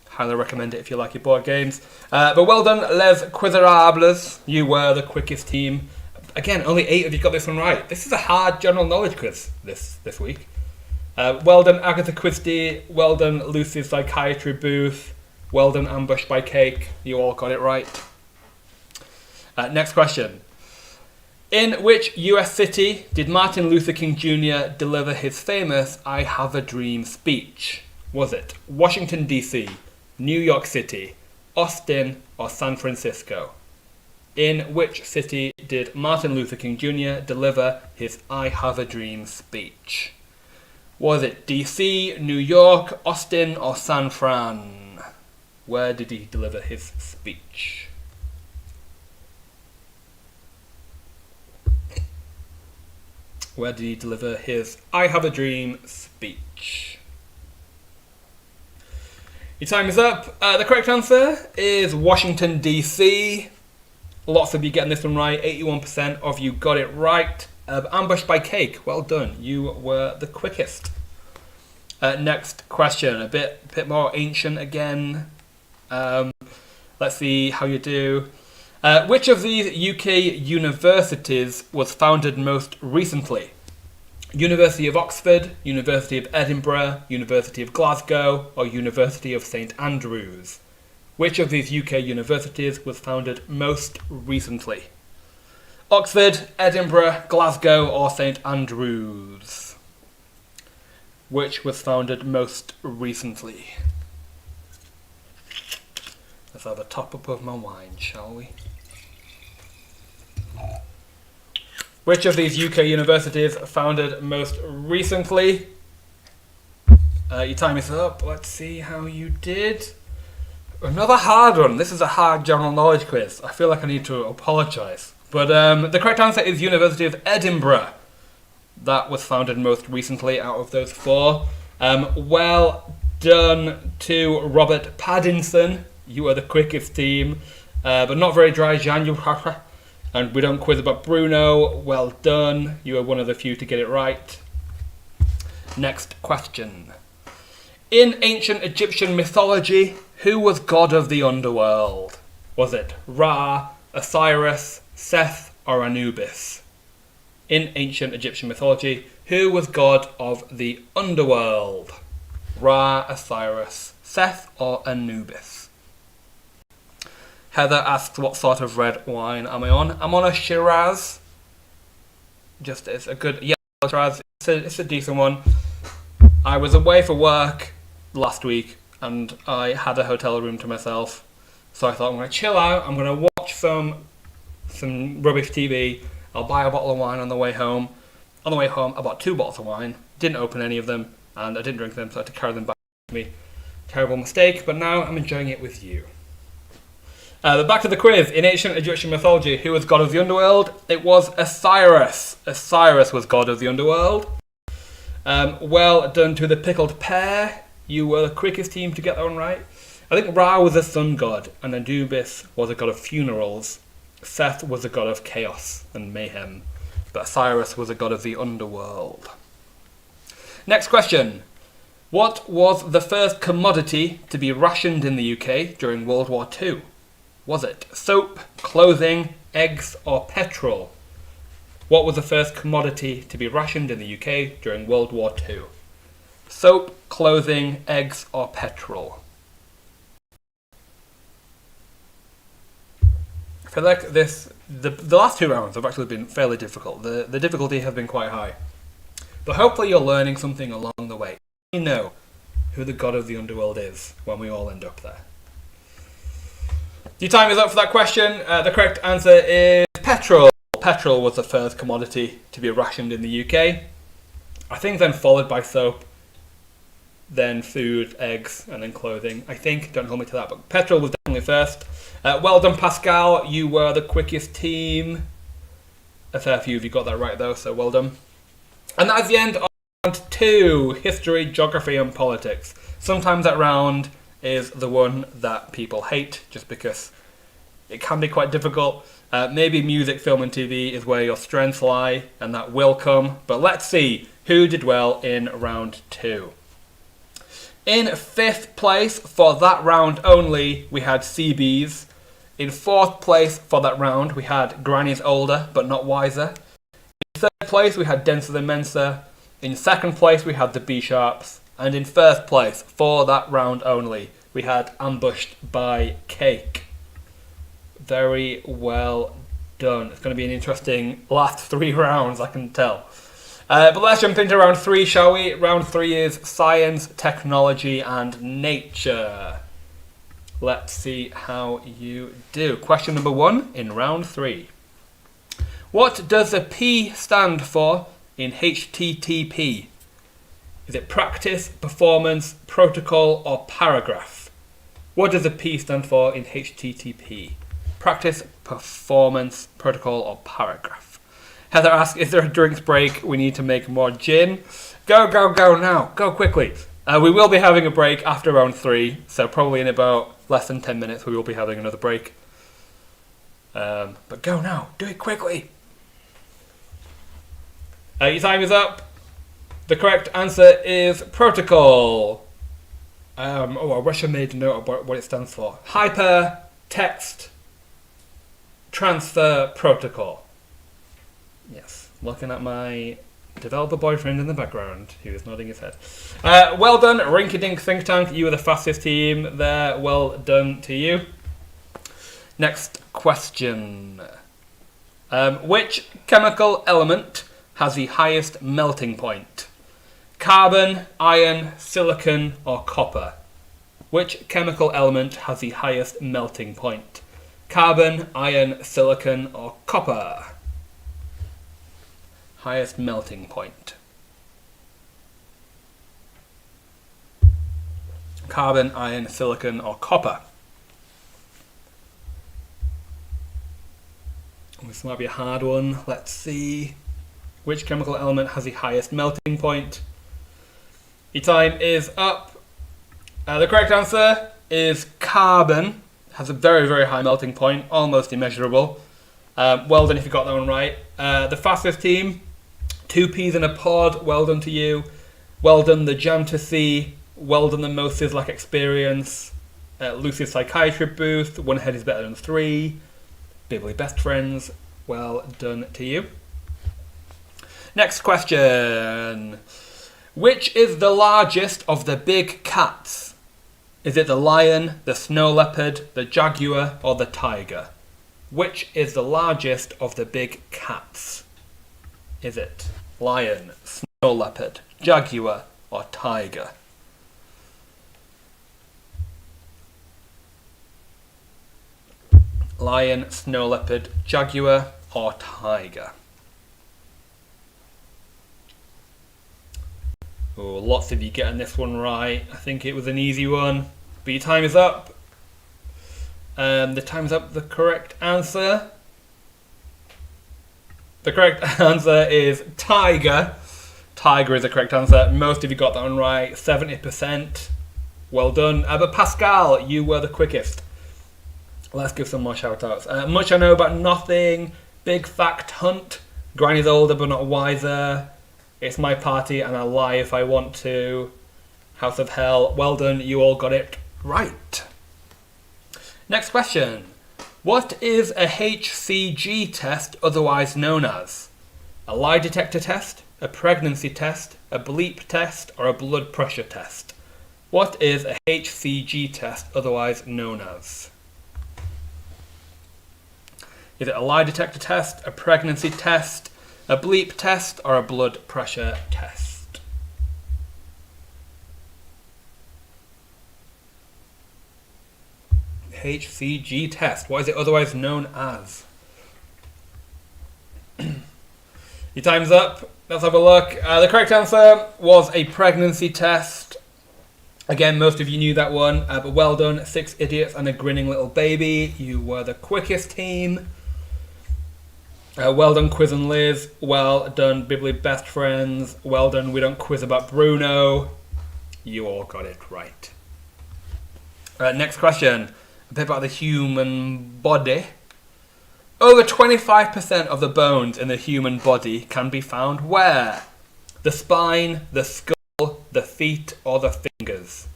Highly recommend it if you like your board games. But well done, Les Quizerables. You were the quickest team. Again, only 8 of you got this one right. This is a hard general knowledge quiz this week. Well done, Agatha Christie. Well done, Lucy's Psychiatry Booth. Well done, Ambush by Cake. You all got it right. Next question. In which US city did Martin Luther King Jr. deliver his famous I Have a Dream speech? Was it Washington, D.C., New York City, Austin, or San Francisco? In which city did Martin Luther King Jr. deliver his I Have a Dream speech? Was it DC, New York, Austin, or San Fran? Where did he deliver his speech? Where did he deliver his I Have a Dream speech? Your time is up. The correct answer is Washington, D.C. Lots of you getting this one right. 81% of you got it right. Ambushed by Cake. Well done. You were the quickest. Next question. A bit more ancient again. Let's see how you do. Which of these UK universities was founded most recently? University of Oxford, University of Edinburgh, University of Glasgow, or University of St Andrews? Which of these UK universities was founded most recently? Oxford, Edinburgh, Glasgow, or St Andrews? Which was founded most recently? Let's have a top up of my wine, shall we? Which of these UK universities founded most recently? Your time is up. Let's see how you did. Another hard one. This is a hard general knowledge quiz. I feel like I need to apologise. But the correct answer is University of Edinburgh. That was founded most recently out of those 4. Well done to Robert Paddington. You are the quickest team. But not very dry, Jean. And we don't quiz about Bruno. Well done. You are one of the few to get it right. Next question. In ancient Egyptian mythology, who was god of the underworld? Was it Ra, Osiris, Seth, or Anubis? In ancient Egyptian mythology, who was god of the underworld? Ra, Osiris, Seth, or Anubis? Heather asks, what sort of red wine am I on? I'm on a Shiraz. It's a good yellow Shiraz. It's a decent one. I was away for work last week and I had a hotel room to myself. So I thought, I'm going to chill out. I'm going to watch some rubbish TV. I'll buy a bottle of wine on the way home. On the way home, I bought 2 bottles of wine. Didn't open any of them and I didn't drink them, so I had to carry them back with me. Terrible mistake, but now I'm enjoying it with you. But back to the quiz. In ancient Egyptian mythology, who was god of the underworld? It was Osiris. Osiris was god of the underworld. Well done to the pickled pear. You were the quickest team to get that one right. I think Ra was a sun god, and Anubis was a god of funerals. Seth was a god of chaos and mayhem, but Osiris was a god of the underworld. Next question. What was the first commodity to be rationed in the UK during World War II? Was it soap, clothing, eggs, or petrol? What was the first commodity to be rationed in the UK during World War II? Soap, clothing, eggs, or petrol? I feel like the last 2 rounds have actually been fairly difficult. The difficulty has been quite high. But hopefully you're learning something along the way. You know who the god of the underworld is when we all end up there. Your time is up for that question. The correct answer is petrol. Petrol was the first commodity to be rationed in the UK. I think then followed by soap, then food, eggs, and then clothing. I think, don't hold me to that, but petrol was definitely first. Well done, Pascal. You were the quickest team. A fair few of you got that right, though, so well done. And that is the end of round 2, history, geography, and politics. Sometimes that round is the one that people hate, just because it can be quite difficult. Maybe music, film, and TV is where your strengths lie, and that will come. But let's see who did well in round 2. In 5th place for that round only, we had CBs. In 4th place for that round, we had Granny's Older but Not Wiser. In 3rd place, we had Denser Than Mensa. In 2nd place, we had the B Sharps. And in 1st place, for that round only, we had Ambushed by Cake. Very well done. It's going to be an interesting last 3 rounds, I can tell. But let's jump into round 3, shall we? Round 3 is science, technology, and nature. Let's see how you do. Question number 1 in round 3. What does the P stand for in HTTP? Is it practice, performance, protocol, or paragraph? What does the P stand for in HTTP? Practice, performance, protocol, or paragraph? Heather asks, is there a drinks break? We need to make more gin. Go now. Go quickly. We will be having a break after round 3, so probably in about less than 10 minutes we will be having another break. But go now. Do it quickly. Your time is up. The correct answer is protocol. I wish I made a note of what it stands for. Hyper Text Transfer Protocol. Yes, looking at my developer boyfriend in the background, who is nodding his head. Well done, Rinky-Dink Think Tank. You were the fastest team there. Well done to you. Next question. Which chemical element has the highest melting point? Carbon, iron, silicon, or copper? Which chemical element has the highest melting point? Carbon, iron, silicon, or copper? Highest melting point. Carbon, iron, silicon, or copper? This might be a hard one. Let's see. Which chemical element has the highest melting point? Your time is up. The correct answer is carbon. Has a very, very high melting point, almost immeasurable. Well done if you got that one right. The fastest team, 2 peas in a pod. Well done to you. Well done the Jam to See. Well done the Most Sizzlack Experience. Lucid Psychiatry booth. 1 head is better than 3. Dibley Best Friends. Well done to you. Next question. Which is the largest of the big cats? Is it the lion, the snow leopard, the jaguar, or the tiger? Which is the largest of the big cats? Is it lion, snow leopard, jaguar, or tiger? Lion, snow leopard, jaguar, or tiger? Oh, lots of you getting this one right. I think it was an easy one. But your time is up. The time's up. The correct answer is tiger. Tiger is the correct answer. Most of you got that one right. 70%. Well done. But Pascal, you were the quickest. Let's give some more shout outs. Much I Know About Nothing. Big Fact Hunt. Granny's Older but Not Wiser. It's My Party and I Lie If I Want To. House of Hell. Well done. You all got it right. Next question. What is a HCG test otherwise known as? A lie detector test, a pregnancy test, a bleep test, or a blood pressure test? What is a HCG test otherwise known as? Is it a lie detector test, a pregnancy test, a bleep test, or a blood pressure test? HCG test. What is it otherwise known as? Your time's up. Let's have a look. The correct answer was a pregnancy test. Again, most of you knew that one, but well done. 6 idiots and a grinning little baby. You were the quickest team. Well done, Quiz and Liz. Well done, Dibley Best Friends. Well done, We Don't Quiz About Bruno. You all got it right. Next question. A bit about the human body. Over 25% of the bones in the human body can be found where? The spine, the skull, the feet, or the fingers.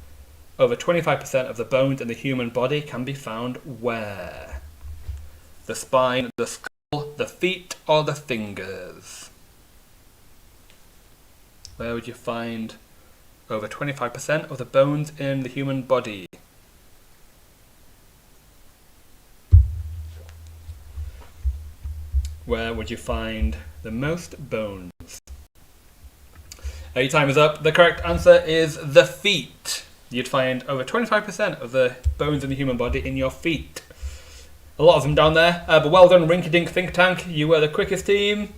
Over 25% of the bones in the human body can be found where? The spine, the skull, the feet, or the fingers. Where would you find over 25% of the bones in the human body? Where would you find the most bones? Your time is up. The correct answer is the feet. You'd find over 25% of the bones in the human body in your feet. A lot of them down there, but well done, Rinky Dink Think Tank. You were the quickest team.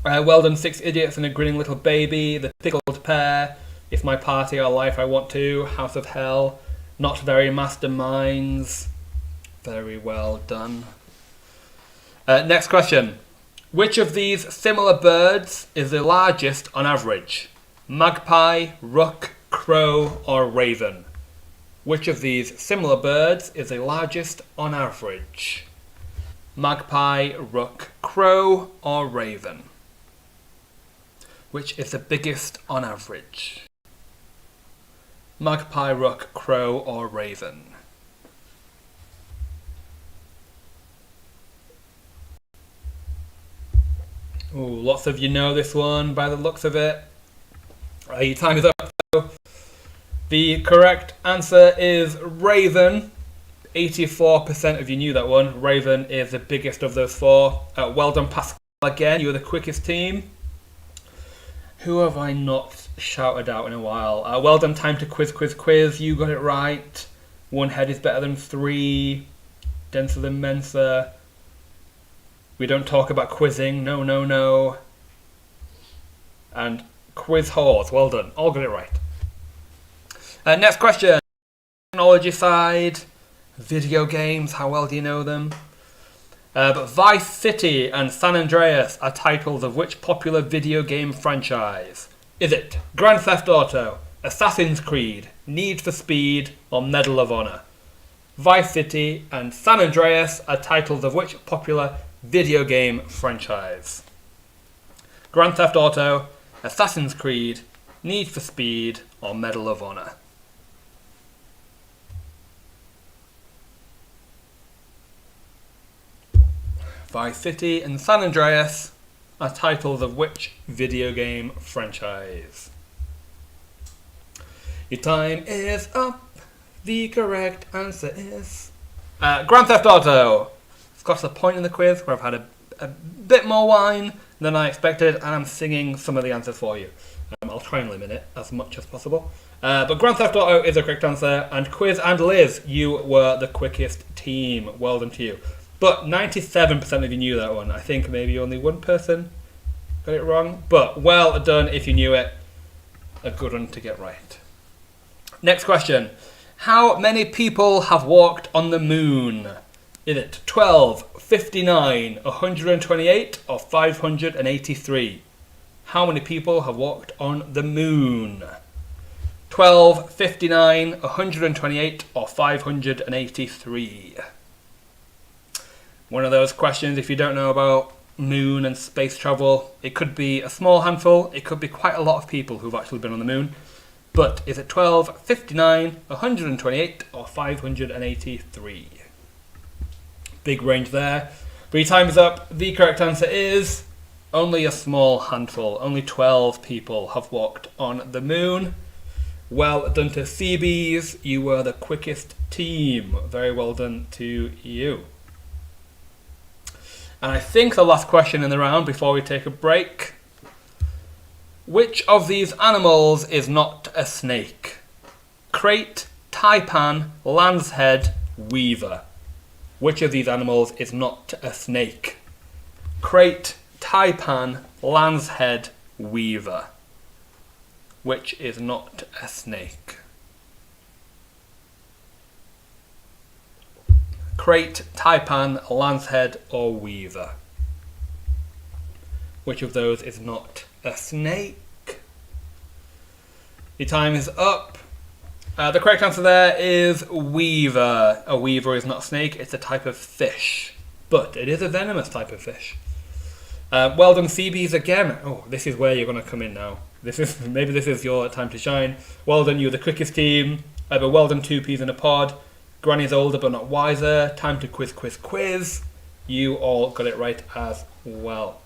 Well done, 6 idiots and a grinning little baby. The pickled pear. It's My Party or Life I Want To. House of Hell. Not Very Masterminds. Very well done. Next question. Which of these similar birds is the largest on average? Magpie, rook, crow, or raven? Which of these similar birds is the largest on average? Magpie, rook, crow, or raven? Which is the biggest on average? Magpie, rook, crow, or raven? Ooh, lots of you know this one by the looks of it. Your time is up. The correct answer is raven. 84% of you knew that one. Raven is the biggest of those 4. Well done, Pascal, again. You were the quickest team. Who have I not shouted out in a while? Well done, Time to Quiz. You got it right. 1 head is better than 3. Denser than Mensa. We don't talk about quizzing. No. And Quiz Whores. Well done. All got it right. Next question. Technology side. Video games. How well do you know them? But Vice City and San Andreas are titles of which popular video game franchise? Is it Grand Theft Auto, Assassin's Creed, Need for Speed, or Medal of Honor? Vice City and San Andreas are titles of which popular video game franchise? Grand Theft Auto, Assassin's Creed, Need for Speed, or Medal of Honor? Vice City and San Andreas are titles of which video game franchise? Your time is up. The correct answer is Grand Theft Auto. I've got to the point in the quiz where I've had a bit more wine than I expected, and I'm singing some of the answers for you. I'll try and limit it as much as possible. But Grand Theft Auto is the correct answer, and Quiz and Liz, you were the quickest team. Well done to you. But 97% of you knew that one. I think maybe only one person got it wrong. But well done if you knew it. A good one to get right. Next question. How many people have walked on the moon? Is it 12, 59, 128 or 583? How many people have walked on the moon? 12, 59, 128 or 583? One of those questions, if you don't know about moon and space travel, it could be a small handful, it could be quite a lot of people who've actually been on the moon. But is it 12, 59, 128 or 583? Big range there. But your time is up. The correct answer is only a small handful. Only 12 people have walked on the moon. Well done to CBs. You were the quickest team. Very well done to you. And I think the last question in the round before we take a break. Which of these animals is not a snake? Crate, taipan, lancehead, weaver. Which of these animals is not a snake? Crate, taipan, lancehead, weaver. Which is not a snake? Crate, taipan, lancehead, or weaver. Which of those is not a snake? Your time is up. The correct answer there is weaver. A weaver is not a snake, it's a type of fish. But it is a venomous type of fish. Well done, CBs again. Oh, this is where you're going to come in now. Maybe this is your time to shine. Well done, you're the quickest team. But well done, 2 peas in a pod. Granny's older but not wiser. Time to quiz. You all got it right as well.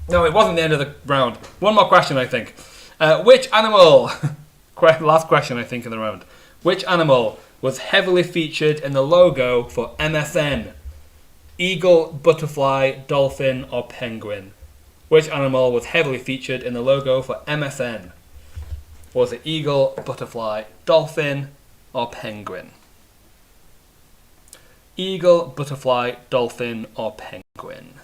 No, it wasn't the end of the round. One more question, I think. Which animal... Last question, I think, in the round. Which animal was heavily featured in the logo for MSN? Eagle, butterfly, dolphin, or penguin? Which animal was heavily featured in the logo for MSN? Was it eagle, butterfly, dolphin, or penguin? Eagle, butterfly, dolphin, or penguin?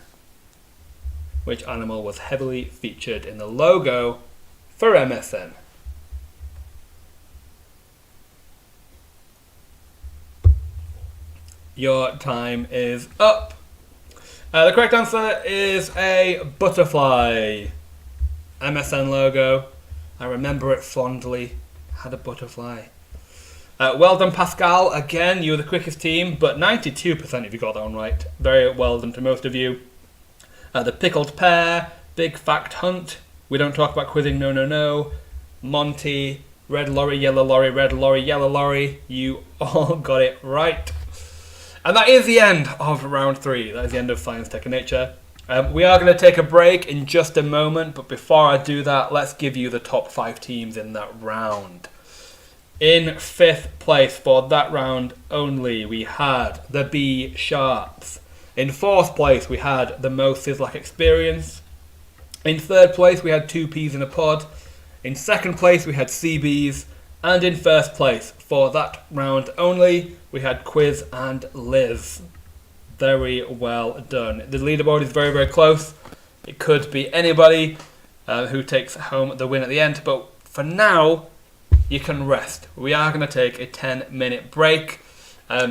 Which animal was heavily featured in the logo for MSN? Your time is up. The correct answer is a butterfly. MSN logo. I remember it fondly. Had a butterfly. Well done, Pascal. Again, you were the quickest team, but 92% if you got that one right. Very well done to most of you. The pickled pear, big fact hunt. We don't talk about quizzing, no. Monty, red lorry, yellow lorry, red lorry, yellow lorry. You all got it right. And that is the end of round 3. That is the end of Science, Tech and Nature. We are going to take a break in just a moment, but before I do that, let's give you the top 5 teams in that round. In 5th place for that round only, we had the B Sharps. In 4th place, we had the Mo Sizzlack Experience. In 3rd place, we had 2 peas in a pod. In 2nd place, we had CBs. And in 1st place, for that round only, we had Quiz and Liz. Very well done. The leaderboard is very, very close. It could be anybody who takes home the win at the end. But for now, you can rest. We are going to take a 10-minute break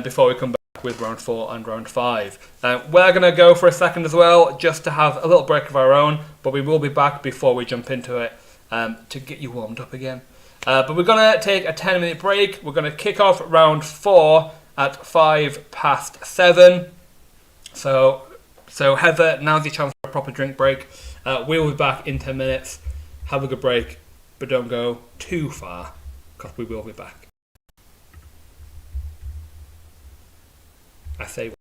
before we come back with round 4 and round 5. We're going to go for a second as well, just to have a little break of our own, but we will be back before we jump into it to get you warmed up again. But we're going to take a 10-minute break. We're going to kick off round 4 at 7:05. So Heather, now's your chance for a proper drink break. We'll be back in 10 minutes. Have a good break, but don't go too far, because we will be back. I say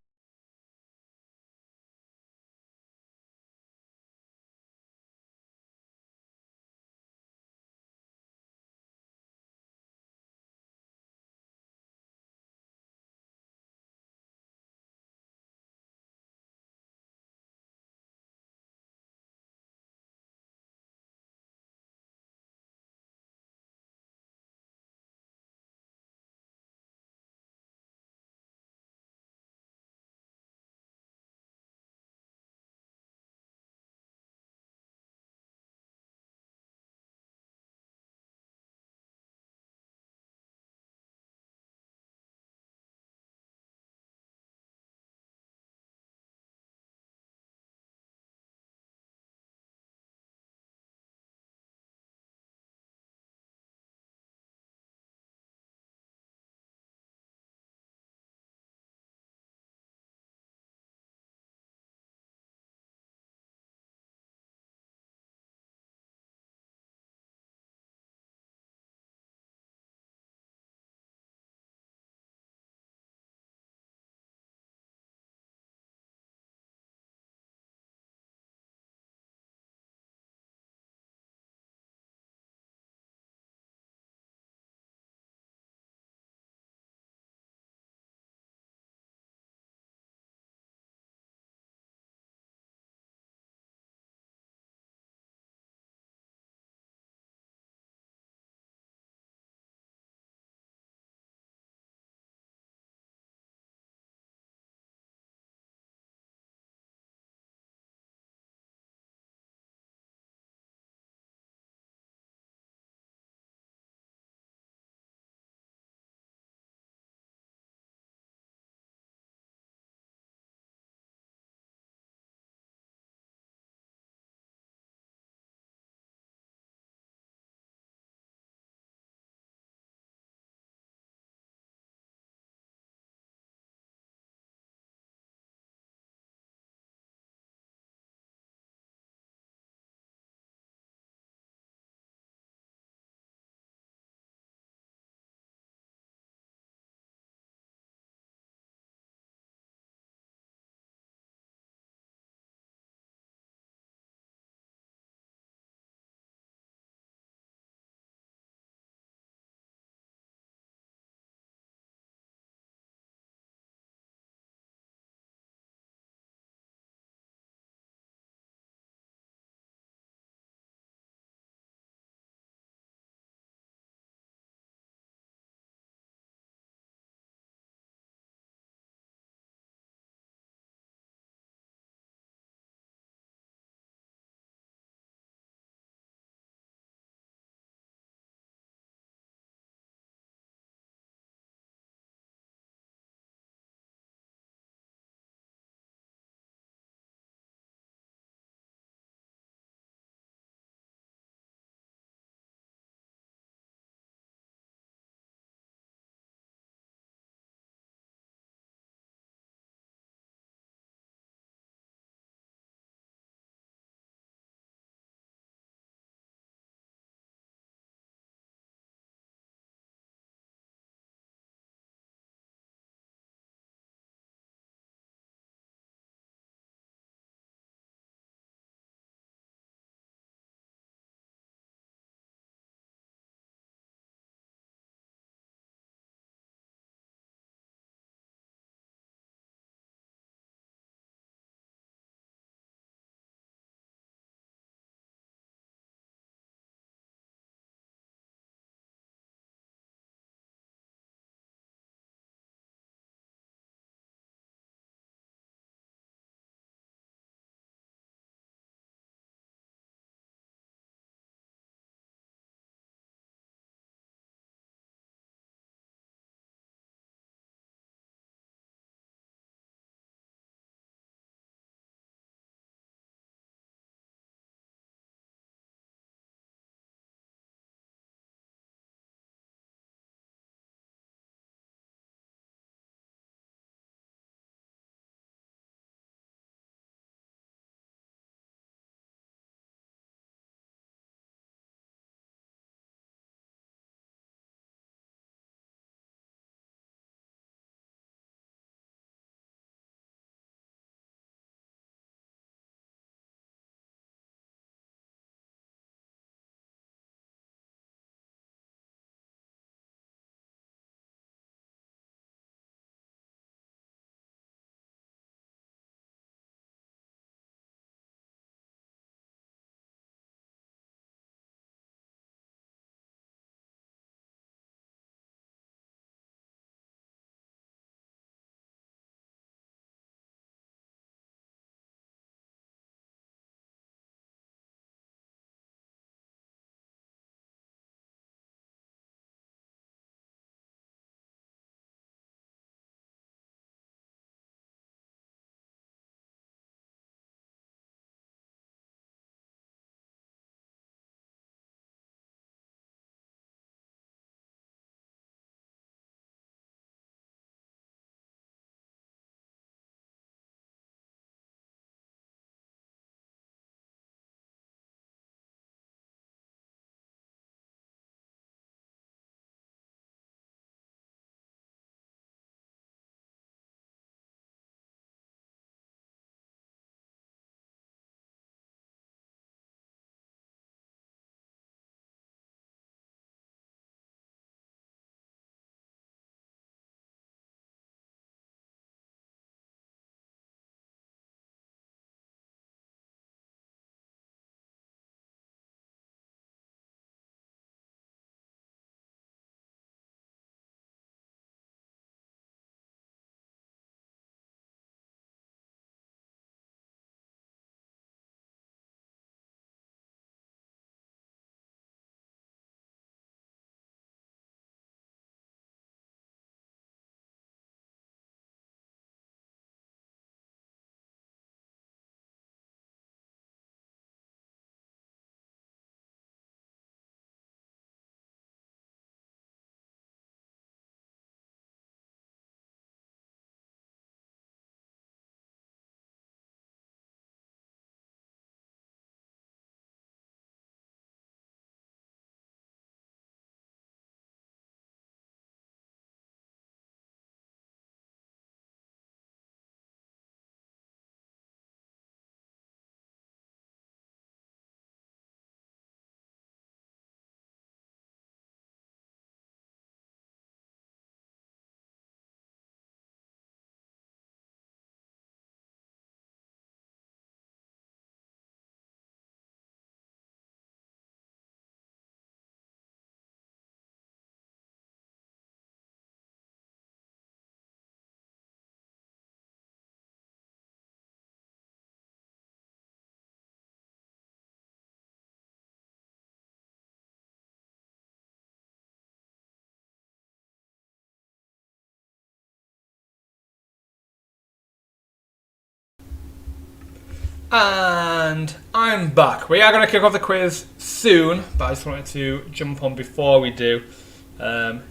And I'm back. We are going to kick off the quiz soon, but I just wanted to jump on before we do,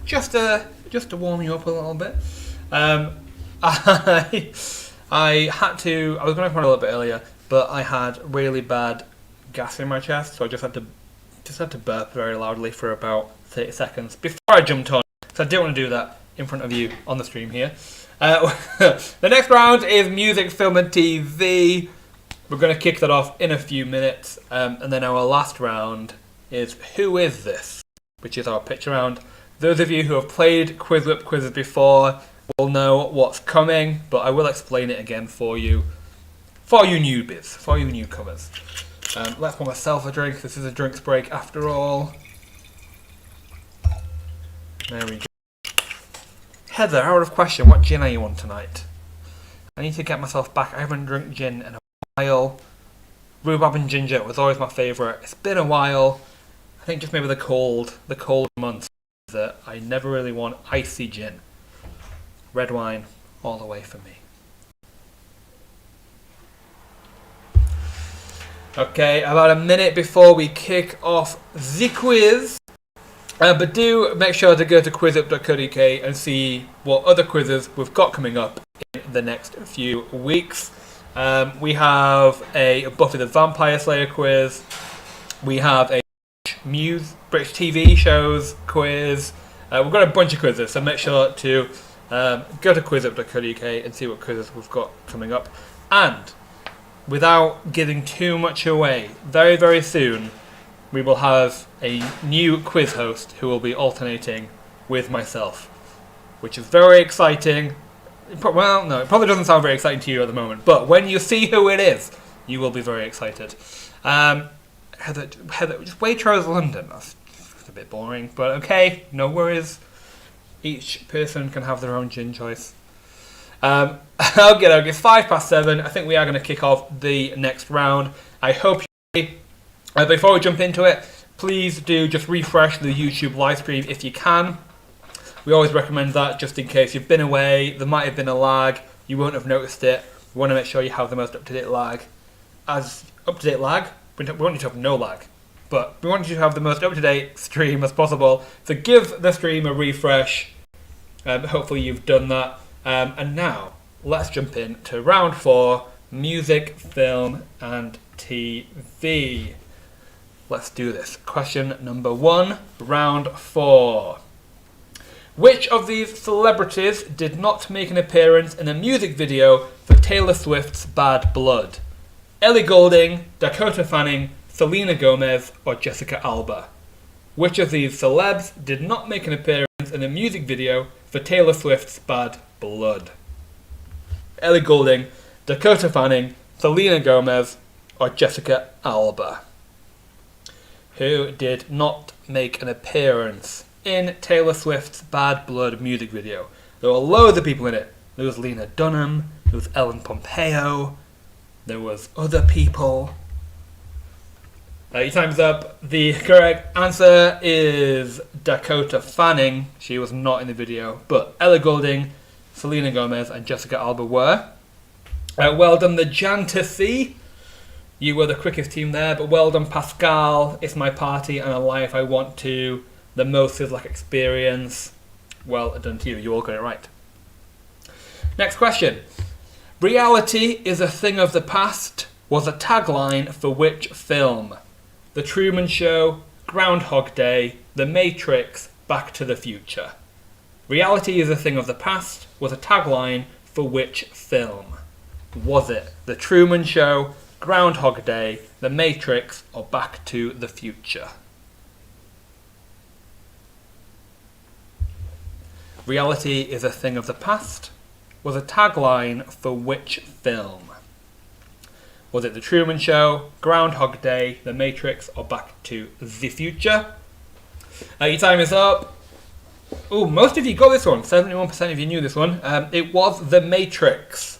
just to warm you up a little bit. I was going to come on a little bit earlier, but I had really bad gas in my chest, so I just had to burp very loudly for about 30 seconds before I jumped on. So I didn't want to do that in front of you on the stream here. The next round is music, film, and TV. We're going to kick that off in a few minutes, and then our last round is Who Is This?, which is our pitch round. Those of you who have played QuizWhip quizzes before will know what's coming, but I will explain it again for you newbies, for you newcomers. Let's pour myself a drink. This is a drinks break after all. There we go. Heather, out of question, what gin are you on tonight? I need to get myself back. I haven't drunk gin in a while. Rhubarb and ginger was always my favourite. It's been a while. I think just maybe the cold months that I never really want icy gin. Red wine all the way for me. Okay, about a minute before we kick off the quiz. But do make sure to go to QuizWhip.co.uk and see what other quizzes we've got coming up in the next few weeks. We have a Buffy the Vampire Slayer quiz. We have a British TV shows quiz. We've got a bunch of quizzes, so make sure to go to QuizWhip.co.uk and see what quizzes we've got coming up. And without giving too much away, very, very soon we will have a new quiz host who will be alternating with myself, which is very exciting. Well, no, it probably doesn't sound very exciting to you at the moment, but when you see who it is, you will be very excited. Heather, just Waitrose London. That's a bit boring, but okay, no worries. Each person can have their own gin choice. Okay, it's 7:05. I think we are going to kick off the next round. I hope you're ready. Before we jump into it, please do just refresh the YouTube live stream if you can. We always recommend that just in case you've been away, there might have been a lag, you won't have noticed it. We want to make sure you have the most up-to-date lag. We want you to have no lag, but we want you to have the most up-to-date stream as possible. So give the stream a refresh. Hopefully you've done that. And now, let's jump into round 4, music, film, and TV. Let's do this. Question number 1, round 4. Which of these celebrities did not make an appearance in a music video for Taylor Swift's Bad Blood? Ellie Goulding, Dakota Fanning, Selena Gomez, or Jessica Alba? Which of these celebs did not make an appearance in a music video for Taylor Swift's Bad Blood? Ellie Goulding, Dakota Fanning, Selena Gomez, or Jessica Alba? Who did not make an appearance in Taylor Swift's Bad Blood music video? There were loads of people in it. There was Lena Dunham, there was Ellen Pompeo, there was other people. Your time's up. The correct answer is Dakota Fanning. She was not in the video, but Ellie Goulding, Selena Gomez, and Jessica Alba were. Well done, the Jan to See. You were the quickest team there, but well done, Pascal. It's My Party and A Life I Want To. The Most Is Like Experience. Well done to you. You all got it right. Next question. Reality is a thing of the past was a tagline for which film? The Truman Show, Groundhog Day, The Matrix, Back to the Future. Reality is a thing of the past was a tagline for which film? Was it The Truman Show, Groundhog Day, The Matrix, or Back to the Future? Reality is a thing of the past was a tagline for which film? Was it The Truman Show, Groundhog Day, The Matrix, or Back to the Future? Your time is up. Oh, most of you got this one. 71% of you knew this one. It was The Matrix.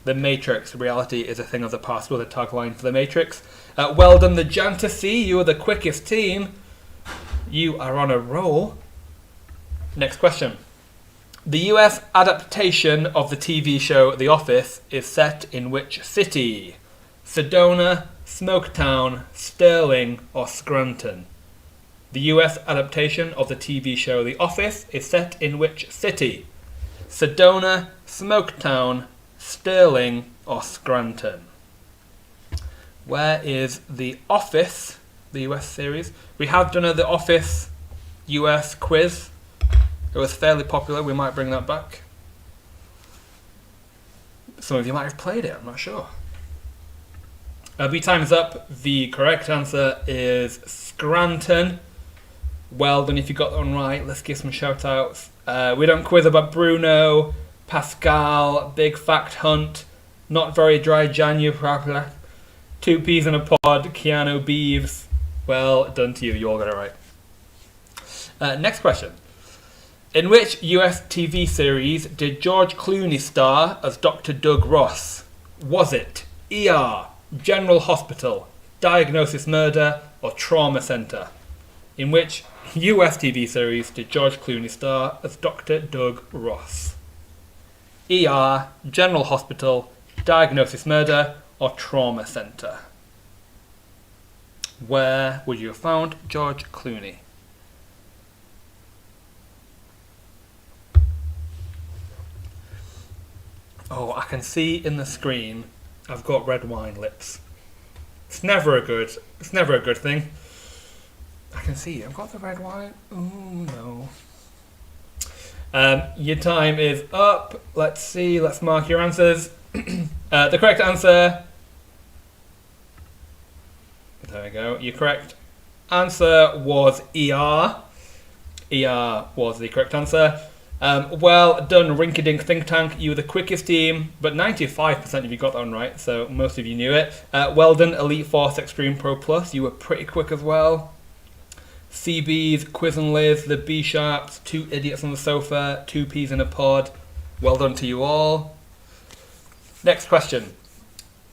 The Matrix, reality is a thing of the past, was a tagline for The Matrix. Well done, the Jan to See. You were the quickest team. You are on a roll. Next question. The US adaptation of the TV show The Office is set in which city? Sedona, Smoketown, Sterling, or Scranton? The US adaptation of the TV show The Office is set in which city? Sedona, Smoketown, Sterling, or Scranton? Where is The Office, the US series? We have done a The Office US quiz. It was fairly popular. We might bring that back. Some of you might have played it, I'm not sure. The time is up. The correct answer is Scranton. Well done if you got that one right. Let's give some shout outs. We don't quiz about Bruno, Pascal, Big Fact Hunt, Not Very Dry January, Two Peas in a Pod, Keanu Beeves. Well done to you. You all got it right. Next question. In which US TV series did George Clooney star as Dr. Doug Ross? Was it ER, General Hospital, Diagnosis Murder, or Trauma Center? In which US TV series did George Clooney star as Dr. Doug Ross? ER, General Hospital, Diagnosis Murder, or Trauma Center? Where would you have found George Clooney? Oh, I can see in the screen I've got red wine lips. It's never a good thing. I can see I've got the red wine. Oh no. Your time is up. Let's see. Let's mark your answers. The correct answer. There we go. Your correct answer was ER. ER was the correct answer. Well done, Rinkadink Think Tank. You were the quickest team, but 95% of you got that one right, so most of you knew it. Well done, Elite Force Extreme Pro Plus. You were pretty quick as well. CBs, Quiz and Liz, the B Sharps, Two Idiots on the Sofa, Two Peas in a Pod. Well done to you all. Next question.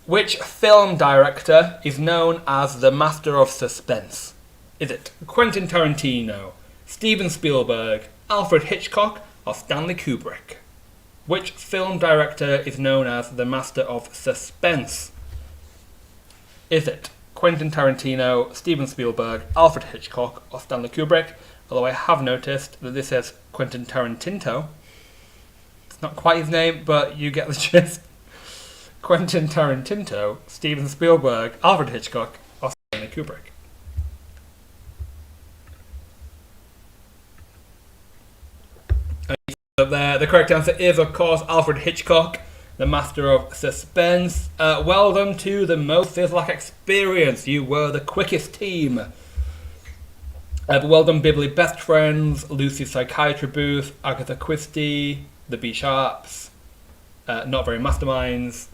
Which film director is known as the Master of Suspense? Is it Quentin Tarantino, Steven Spielberg, Alfred Hitchcock, or Stanley Kubrick? Which film director is known as the Master of Suspense? Is it Quentin Tarantino, Steven Spielberg, Alfred Hitchcock, or Stanley Kubrick? Although I have noticed that this says Quentin Tarantino. It's not quite his name, but you get the gist. Quentin Tarantino, Steven Spielberg, Alfred Hitchcock, or Stanley Kubrick? The correct answer is, of course, Alfred Hitchcock, the Master of Suspense. Well done to the most Sizzlack experience. You were the quickest team. Well done, Dibley Best Friends, Lucy's Psychiatry Booth, Agatha Christie, the B Sharps, Not Very Masterminds.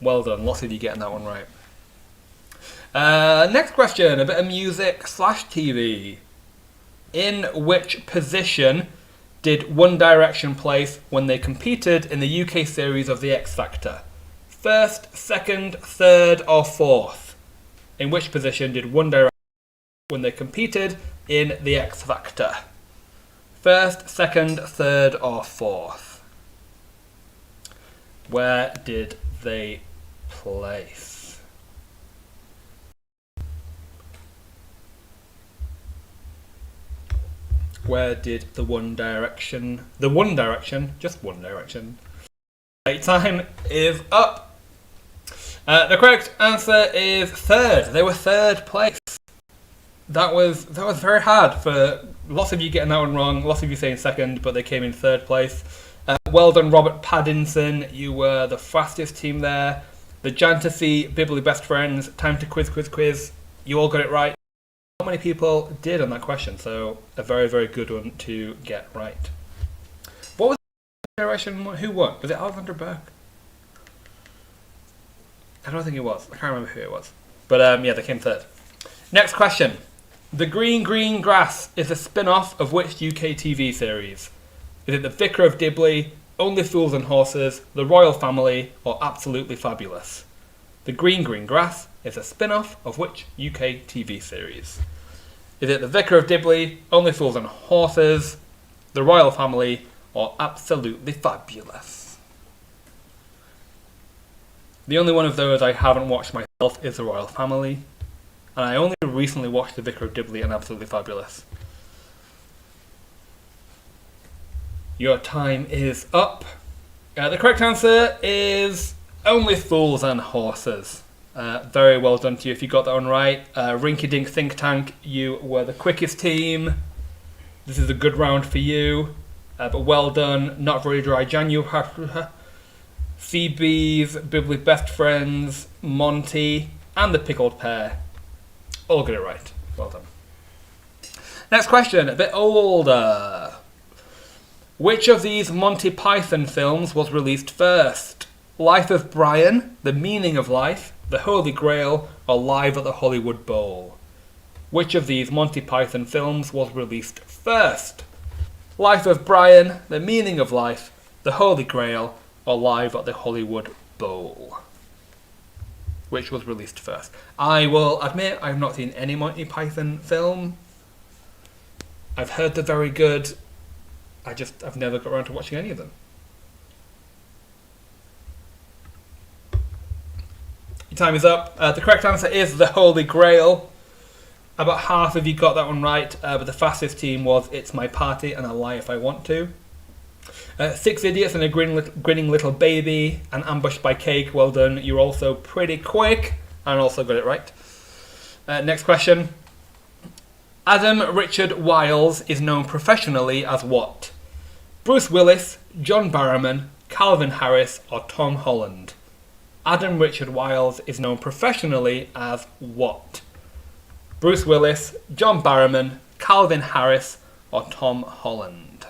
Well done. Lots of you getting that one right. Next question. A bit of music / TV. In which position did One Direction place when they competed in the UK series of The X Factor? First, second, third, or fourth? In which position did One Direction when they competed in The X Factor? First, second, third, or fourth? Where did they place? Where did the One Direction, just One Direction. Time is up. The correct answer is third. They were third place. That was very hard for lots of you getting that one wrong. Lots of you saying second, but they came in third place. Well done, Robert Paddington. You were the fastest team there. The Jantasy, Bibley Best Friends, Time to Quiz. You all got it right. Not many people did on that question, so a very, very good one to get right. What was the generation? Who won? Was it Alexander Burke? I don't think it was. I can't remember who it was. But yeah, they came third. Next question. The Green Green Grass is a spin-off of which UK TV series? Is it The Vicar of Dibley, Only Fools and Horses, The Royal Family, or Absolutely Fabulous? The Green Green Grass is a spin-off of which UK TV series? Is it The Vicar of Dibley, Only Fools and Horses, The Royal Family, or Absolutely Fabulous? The only one of those I haven't watched myself is the royal family. And I only recently watched The Vicar of Dibley and absolutely fabulous. Your time is up. The correct answer is Only Fools and Horses. Very well done to you if you got that one right. Rinky Dink Think Tank, you were the quickest team. This is a good round for you. But well done. Not Very Dry Janu. Phoebe's, Bibley's Best Friends, Monty, and The Pickled Pear. All get it right. Well done. Next question, a bit older. Which of these Monty Python films was released first? Life of Brian, The Meaning of Life, The Holy Grail, or Live at the Hollywood Bowl? Which of these Monty Python films was released first? Life of Brian, The Meaning of Life, The Holy Grail, or Live at the Hollywood Bowl? Which was released first? I will admit I have not seen any Monty Python film. I've heard they're very good. I've never got around to watching any of them. Your time is up. The correct answer is The Holy Grail. About half of you got that one right, but the fastest team was It's My Party and I'll Lie If I Want To. 6 Idiots and a Grinning Little Baby and Ambushed by Cake. Well done. You're also pretty quick and also got it right. Next question. Adam Richard Wiles is known professionally as what? Bruce Willis, John Barrowman, Calvin Harris, or Tom Holland? Adam Richard Wiles is known professionally as what? Bruce Willis, John Barrowman, Calvin Harris, or Tom Holland?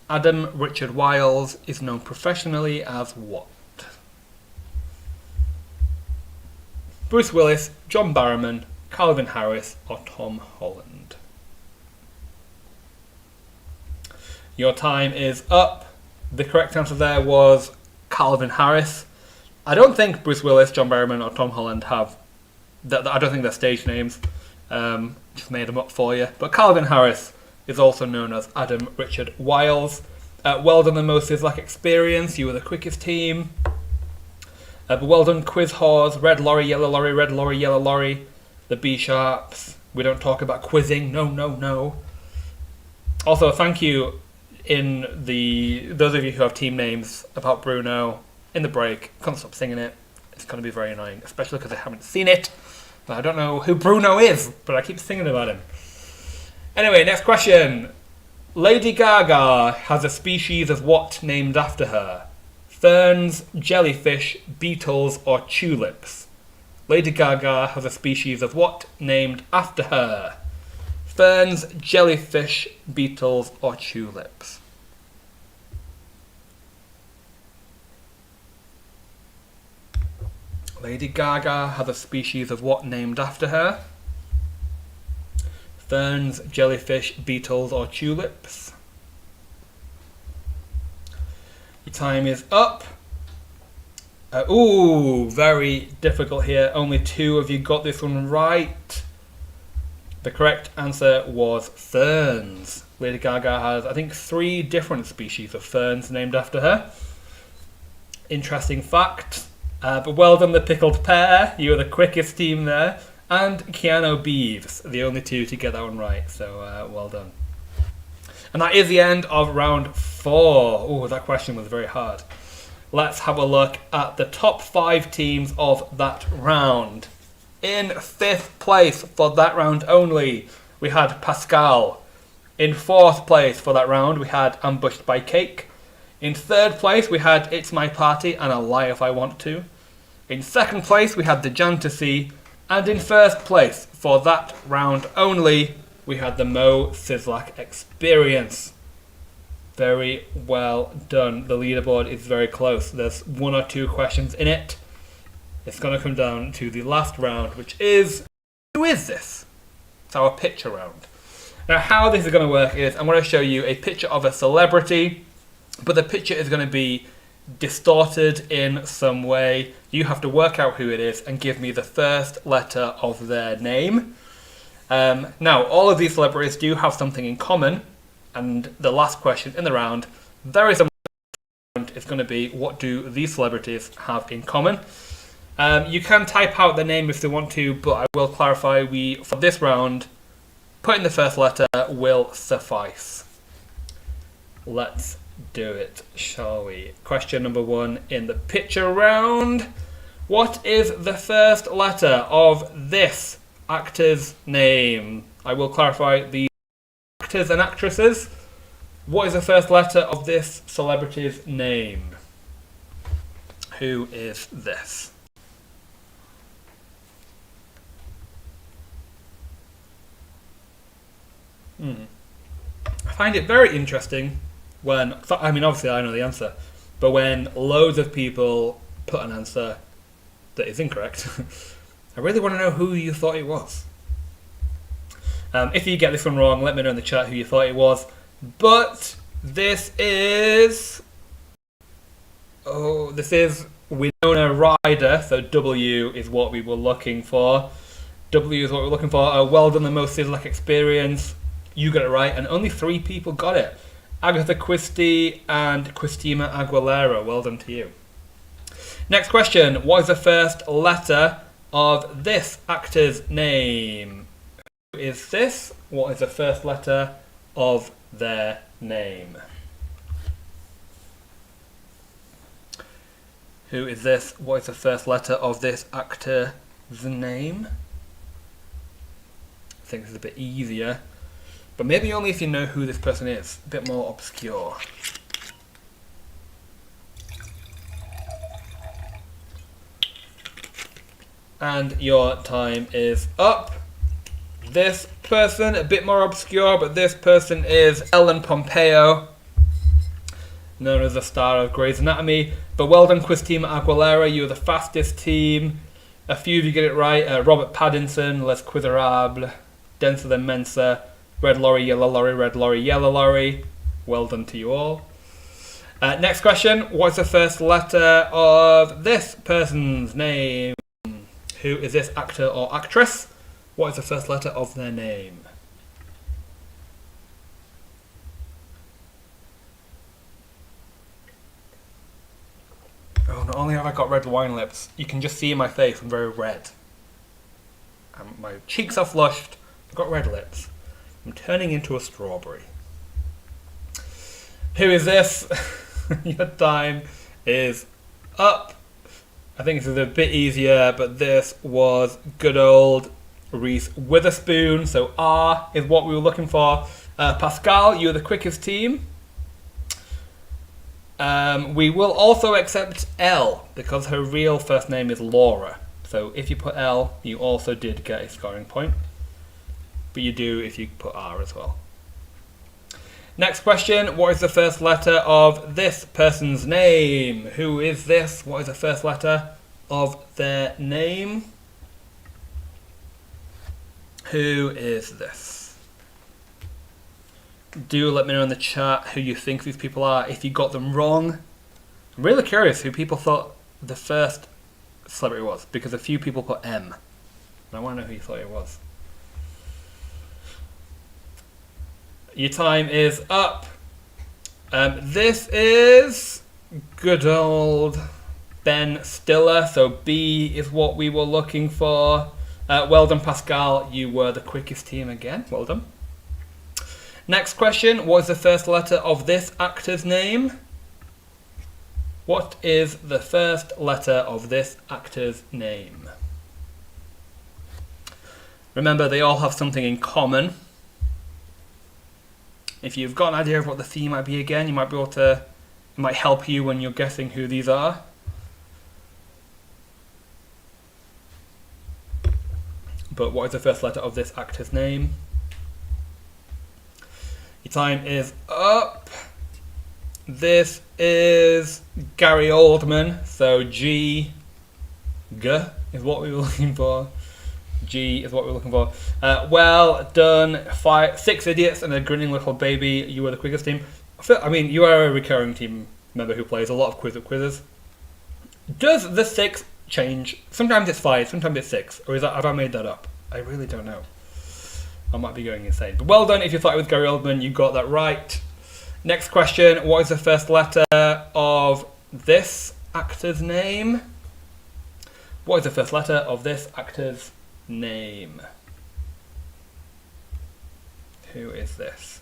Adam Richard Wiles is known professionally as what? Bruce Willis, John Barrowman, Calvin Harris, or Tom Holland? Your time is up. The correct answer there was Calvin Harris. I don't think Bruce Willis, John Barrowman, or Tom Holland have... I don't think they're stage names. Just made them up for you. But Calvin Harris is also known as Adam Richard Wiles. Well done the most Sizzlack experience. You were the quickest team. But well done Quiz Whores, Red Lorry, Yellow Lorry, Red Lorry, Yellow Lorry, the B-Sharps. We don't talk about quizzing. No, no, no. Also, thank you those of you who have team names about Bruno in the break. Can't stop singing it. It's going to be very annoying, especially because I haven't seen it. But I don't know who Bruno is, but I keep singing about him. Anyway, next question. Lady Gaga has a species of what named after her? Ferns, jellyfish, beetles, or tulips? Lady Gaga has a species of what named after her? Ferns, jellyfish, beetles, or tulips? Lady Gaga has a species of what named after her? Ferns, jellyfish, beetles, or tulips? Your time is up. Very difficult here. Only 2 of you got this one right. The correct answer was ferns. Lady Gaga has, I think, 3 different species of ferns named after her. Interesting fact. But well done, the Pickled Pear. You were the quickest team there. And Keanu Beeves, the only 2 to get that one right. So well done. And that is the end of round 4. That question was very hard. Let's have a look at the top 5 teams of that round. In 5th place for that round only, we had Pascal. In 4th place for that round, we had Ambushed by Cake. In 3rd place, we had It's My Party and I'll Lie If I Want To. In 2nd place, we had The Jantasy. And in 1st place for that round only, we had the Mo Sizzlack Experience. Very well done. The leaderboard is very close. There's 1 or 2 questions in it. It's going to come down to the last round, which is... Who is this? It's our picture round. Now, how this is going to work is I'm going to show you a picture of a celebrity, but the picture is going to be distorted in some way. You have to work out who it is and give me the first letter of their name. Now, all of these celebrities do have something in common, and the last question in the round, very similar is going to be, what do these celebrities have in common? You can type out the name if they want to, but I will clarify, for this round, putting the first letter will suffice. Let's do it, shall we? Question number 1 in the picture round. What is the first letter of this actor's name? I will clarify the actors and actresses. What is the first letter of this celebrity's name? Who is this? I find it very interesting when, I mean, obviously I know the answer, but when loads of people put an answer that is incorrect, I really want to know who you thought it was. If you get this one wrong, let me know in the chat who you thought it was. But this is Winona Ryder, so W is what we were looking for. W is what we're looking for. Well done, the most Sizzlack experience. You got it right, and only 3 people got it. Agatha Christie and Christina Aguilera. Well done to you. Next question. What is the first letter of this actor's name? Who is this? What is the first letter of their name? Who is this? What is the first letter of this actor's name? I think this is a bit easier, but maybe only if you know who this person is. A bit more obscure. And your time is up. This person, a bit more obscure, but this person is Ellen Pompeo, known as the star of Grey's Anatomy. But well done, Christina Aguilera, you were the fastest team. A few of you get it right. Robert Pattinson, Les Miserables, Denser Than Mensa, Red Lorry, Yellow Lorry, Red Lorry, Yellow Lorry. Well done to you all. Next question. What's the first letter of this person's name? Who is this actor or actress? What is the first letter of their name? Oh, not only have I got red wine lips, you can just see in my face I'm very red. My cheeks are flushed, I've got red lips. I'm turning into a strawberry. Who is this? Your time is up. I think this is a bit easier, but this was good old Reese Witherspoon. So R is what we were looking for. Pascal, you're the quickest team. We will also accept L because her real first name is Laura. So if you put L, you also did get a scoring point. But you do if you put R as well. Next question. What is the first letter of this person's name? Who is this? What is the first letter of their name? Who is this? Do let me know in the chat who you think these people are. If you got them wrong, I'm really curious who people thought the first celebrity was, because a few people put M. And I want to know who you thought it was. Your time is up. This is good old Ben Stiller. So B is what we were looking for. Well done, Pascal. You were the quickest team again. Well done. Next question. What is the first letter of this actor's name? What is the first letter of this actor's name? Remember, they all have something in common. If you've got an idea of what the theme might be again, you might be able to, it might help you when you're guessing who these are. But what is the first letter of this actor's name? Your time is up. This is Gary Oldman, so G is what we were looking for. G is what we're looking for. Well done. 6 idiots and a grinning little baby. You were the quickest team. I mean, you are a recurring team member who plays a lot of QuizWhip quizzes. Does the 6 change? Sometimes it's 5, sometimes it's 6. Or have I made that up? I really don't know. I might be going insane. But well done if you thought it was Gary Oldman. You got that right. Next question, what is the first letter of this actor's name? What is the first letter of this actor's name? Who is this?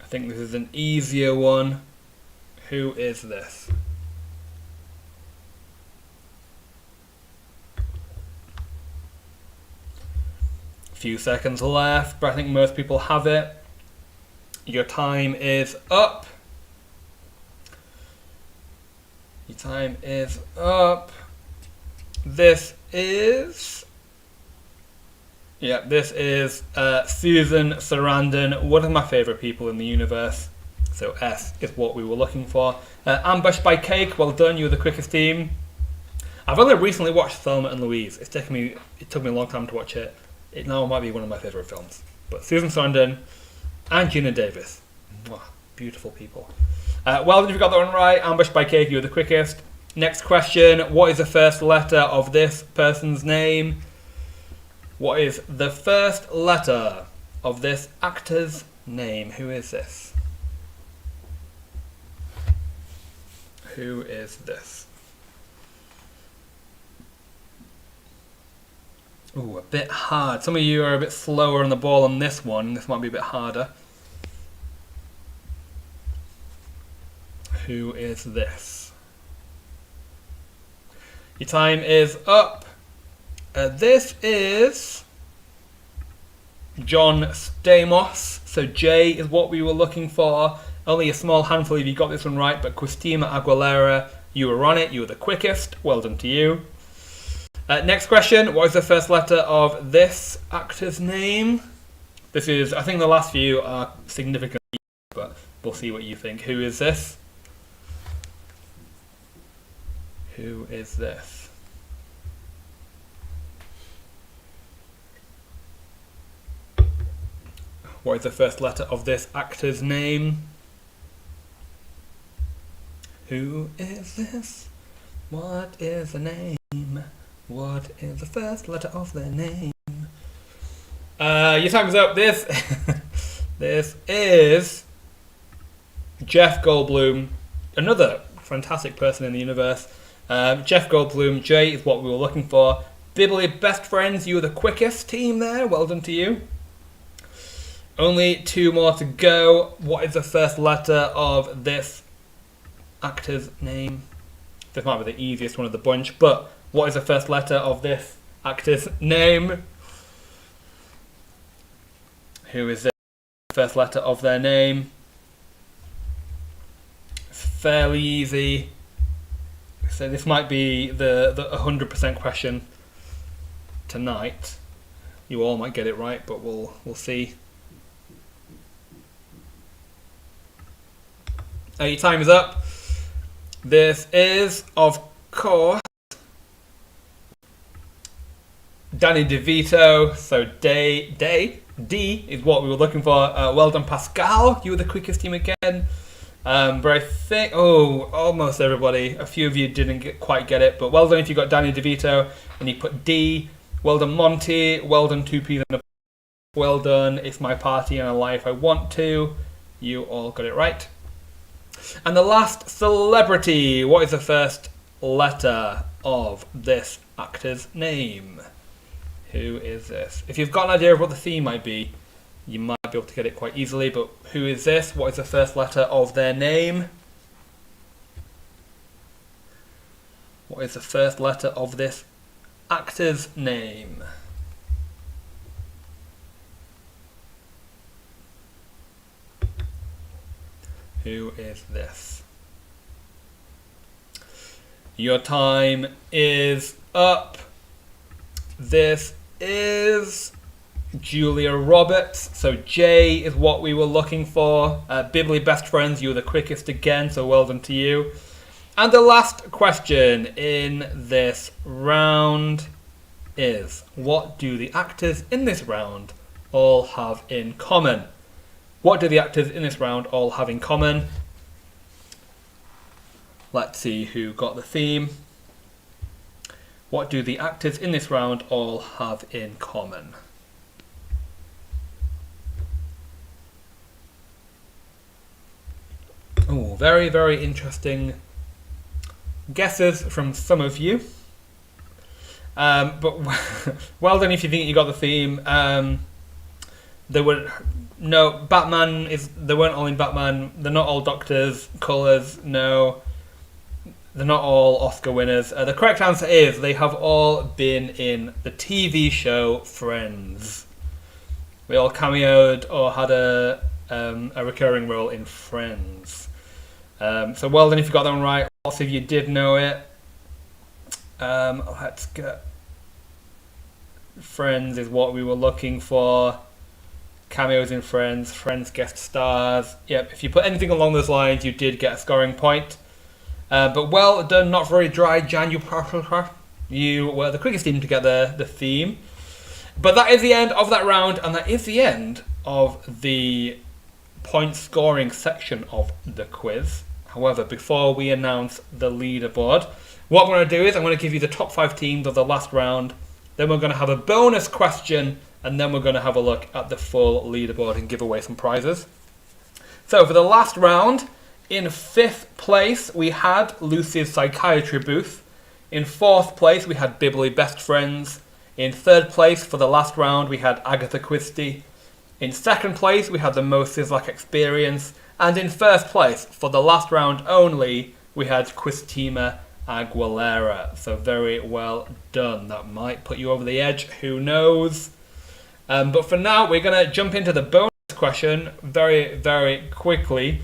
I think this is an easier one. Who is this? Few seconds left, but I think most people have it. Your time is up. Your time is up. This is Susan Sarandon, one of my favourite people in the universe. So S is what we were looking for. Ambushed by Cake, well done, you were the quickest team. I've only recently watched Thelma and Louise. It took me a long time to watch it. It now might be one of my favourite films. But Susan Sarandon and Gina Davis. Mwah, beautiful people. Well done if you got that one right. Ambushed by Cake, you were the quickest. Next question, what is the first letter of this person's name? What is the first letter of this actor's name? Who is this? Who is this? Ooh, a bit hard. Some of you are a bit slower on the ball on this one. This might be a bit harder. Who is this? Your time is up. This is John Stamos. So J is what we were looking for. Only a small handful of you got this one right, but Christina Aguilera, you were on it. You were the quickest. Well done to you. Next question. What is the first letter of this actor's name? This is, I think the last few are significantly, but we'll see what you think. Who is this? Who is this? What is the first letter of this actor's name? Who is this? What is the name? What is the first letter of their name? Your time is up. This is Jeff Goldblum, another fantastic person in the universe. Jeff Goldblum, J is what we were looking for. Dibley, best friends, you were the quickest team there. Well done to you. Only two more to go. What is the first letter of this actor's name? This might be the easiest one of the bunch, but what is the first letter of this actor's name? Who is the first letter of their name? It's fairly easy. So this might be the 100% question tonight. You all might get it right, but we'll see. Your time is up. This is, of course, Danny DeVito. So D is what we were looking for. Well done, Pascal. You were the quickest team again. But I think, almost everybody. A few of you didn't quite get it, but well done if you got Danny DeVito and you put D. Well done, Monty. Well done, 2 P's and a... Well done, It's My Party and a Life I Want To. You all got it right. And the last celebrity. What is the first letter of this actor's name? Who is this? If you've got an idea of what the theme might be, you might be able to get it quite easily, but who is this? What is the first letter of their name? What is the first letter of this actor's name? Who is this? Your time is up. This is Julia Roberts. So J is what we were looking for. Dibley, best friends, you were the quickest again, so well done to you. And the last question in this round is, what do the actors in this round all have in common? What do the actors in this round all have in common? Let's see who got the theme. What do the actors in this round all have in common? Ooh, very, very interesting guesses from some of you. But well done if you think you got the theme. They weren't all in Batman. They're not all Doctors, Colours, no. They're not all Oscar winners. The correct answer is they have all been in the TV show Friends. We all cameoed or had a recurring role in Friends. So well done if you got that one right. Lots of you did know it. Let's get... Friends is what we were looking for. Cameos in Friends, Friends guest stars. Yep, if you put anything along those lines, you did get a scoring point. But well done, not very dry, Jan. You were the quickest team to get the theme. But that is the end of that round, and that is the end of the point scoring section of the quiz. However, before we announce the leaderboard, what I'm going to do is I'm going to give you the top 5 teams of the last round. Then we're going to have a bonus question, and then we're going to have a look at the full leaderboard and give away some prizes. So for the last round, in 5th place, we had Lucy's Psychiatry Booth. In 4th place, we had Dibley Best Friends. In 3rd place, for the last round, we had Agatha Christie. In 2nd place, we had the Mo Sizlak Experience. And in 1st place, for the last round only, we had Christina Aguilera. So very well done. That might put you over the edge. Who knows? But for now, we're going to jump into the bonus question very, very quickly.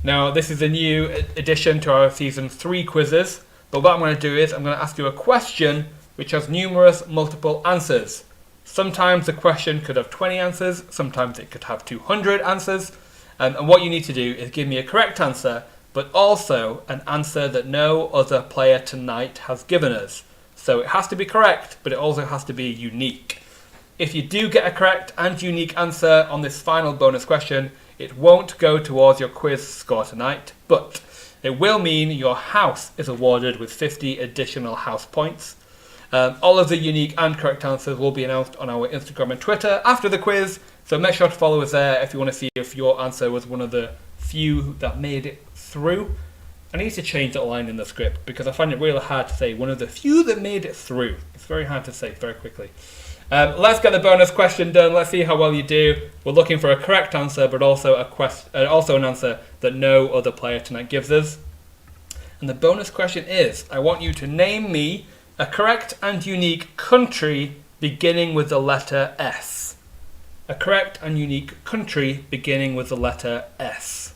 Now, this is a new addition to our Season 3 quizzes. But what I'm going to do is I'm going to ask you a question which has numerous multiple answers. Sometimes the question could have 20 answers. Sometimes it could have 200 answers. And what you need to do is give me a correct answer, but also an answer that no other player tonight has given us. So it has to be correct, but it also has to be unique. If you do get a correct and unique answer on this final bonus question, it won't go towards your quiz score tonight, but it will mean your house is awarded with 50 additional house points. All of the unique and correct answers will be announced on our Instagram and Twitter after the quiz, so make sure to follow us there if you want to see if your answer was one of the few that made it through. I need to change that line in the script because I find it really hard to say one of the few that made it through. It's very hard to say very quickly. Let's get the bonus question done. Let's see how well you do. We're looking for a correct answer, but also also an answer that no other player tonight gives us. And the bonus question is, I want you to name me a correct and unique country beginning with the letter S. A correct and unique country beginning with the letter S.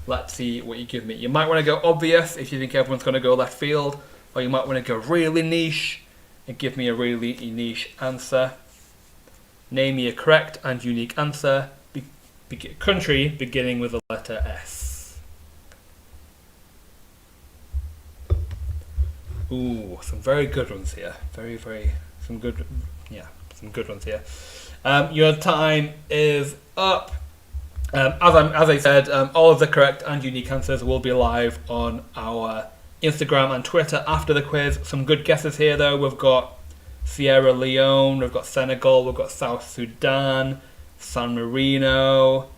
Let's see what you give me. You might want to go obvious if you think everyone's going to go left field, or you might want to go really niche and give me a really niche answer. Name me a correct and unique answer. Country beginning with the letter S. Ooh, some very good ones here. Some good ones here. Your time is up. As I said, all of the correct and unique answers will be live on our Instagram and Twitter after the quiz. Some good guesses here though. We've got Sierra Leone, we've got Senegal, we've got South Sudan, San Marino,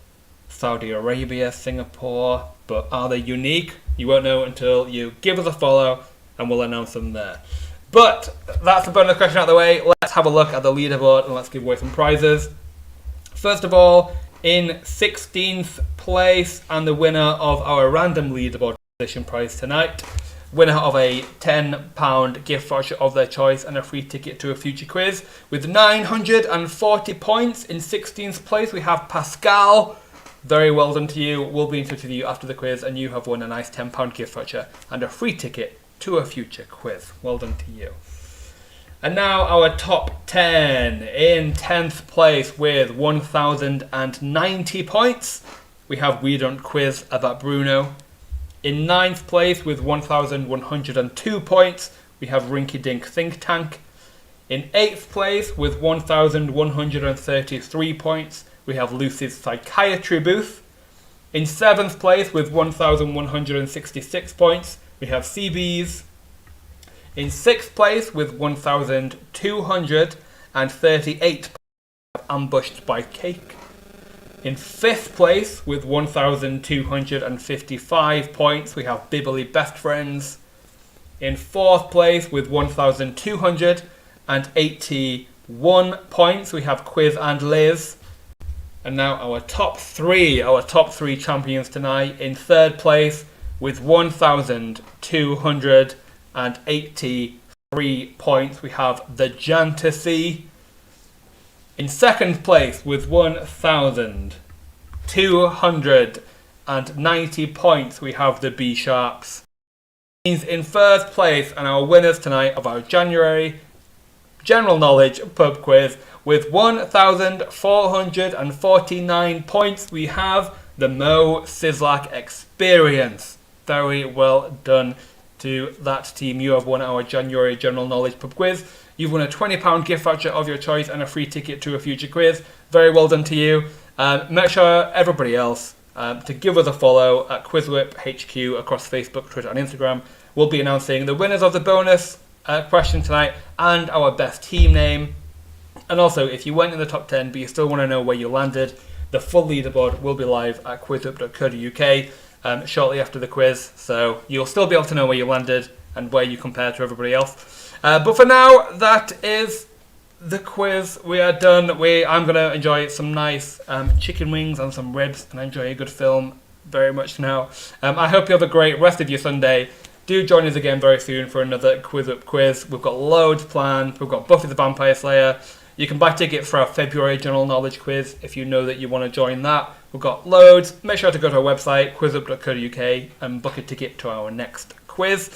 Saudi Arabia, Singapore. But are they unique? You won't know until you give us a follow and we'll announce them there. But that's the bonus question out of the way. Let's have a look at the leaderboard and let's give away some prizes. First of all, in 16th place and the winner of our random leaderboard position prize tonight, winner of a £10 gift voucher of their choice and a free ticket to a future quiz. With 940 points in 16th place, we have Pascal. Very well done to you. We'll be in touch with you after the quiz and you have won a nice £10 gift voucher and a free ticket to a future quiz. Well done to you. And now our top 10. In 10th place with 1,090 points, we have We Don't Quiz About Bruno. In 9th place with 1,102 points, we have Rinky Dink Think Tank. In 8th place with 1,133 points, we have Lucy's Psychiatry Booth. In 7th place with 1,166 points, we have CBs. In 6th place with 1,238 points, Ambushed by Cake. In 5th place with 1,255 points, we have Dibley Best Friends. In 4th place with 1,281 points, we have Quiz and Liz. And now our top three champions tonight. In 3rd place with 1,283 points, we have The Jantasy. In 2nd place with 1,290 points, we have the B Sharps. In 1st place, and our winners tonight of our January General Knowledge Pub Quiz, with 1,449 points, we have the Mo Sislak Experience. Very well done to that team. You have won our January General Knowledge Pub Quiz. You've won a £20 gift voucher of your choice and a free ticket to a future quiz. Very well done to you. Make sure everybody else to give us a follow at QuizWhip HQ across Facebook, Twitter and Instagram. We'll be announcing the winners of the bonus question tonight and our best team name. And also, if you went in the top 10 but you still want to know where you landed, the full leaderboard will be live at quizwhip.co.uk shortly after the quiz. So you'll still be able to know where you landed and where you compare to everybody else. But for now, that is the quiz. We are done. I'm going to enjoy some nice chicken wings and some ribs and enjoy a good film very much now. I hope you have a great rest of your Sunday. Do join us again very soon for another QuizWhip quiz. We've got loads planned. We've got Buffy the Vampire Slayer. You can buy tickets for our February General Knowledge quiz if you know that you want to join that. We've got loads. Make sure to go to our website, quizwhip.co.uk, and book a ticket to our next quiz.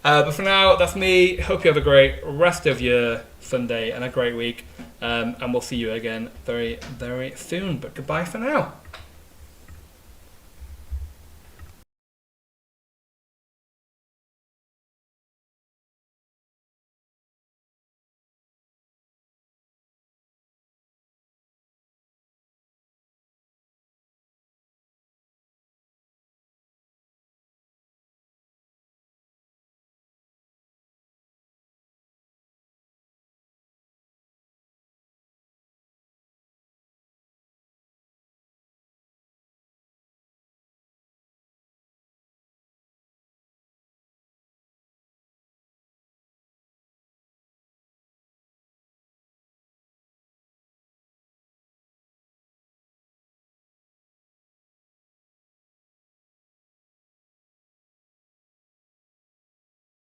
But for now, that's me. Hope you have a great rest of your Sunday and a great week. And we'll see you again very, very soon. But goodbye for now.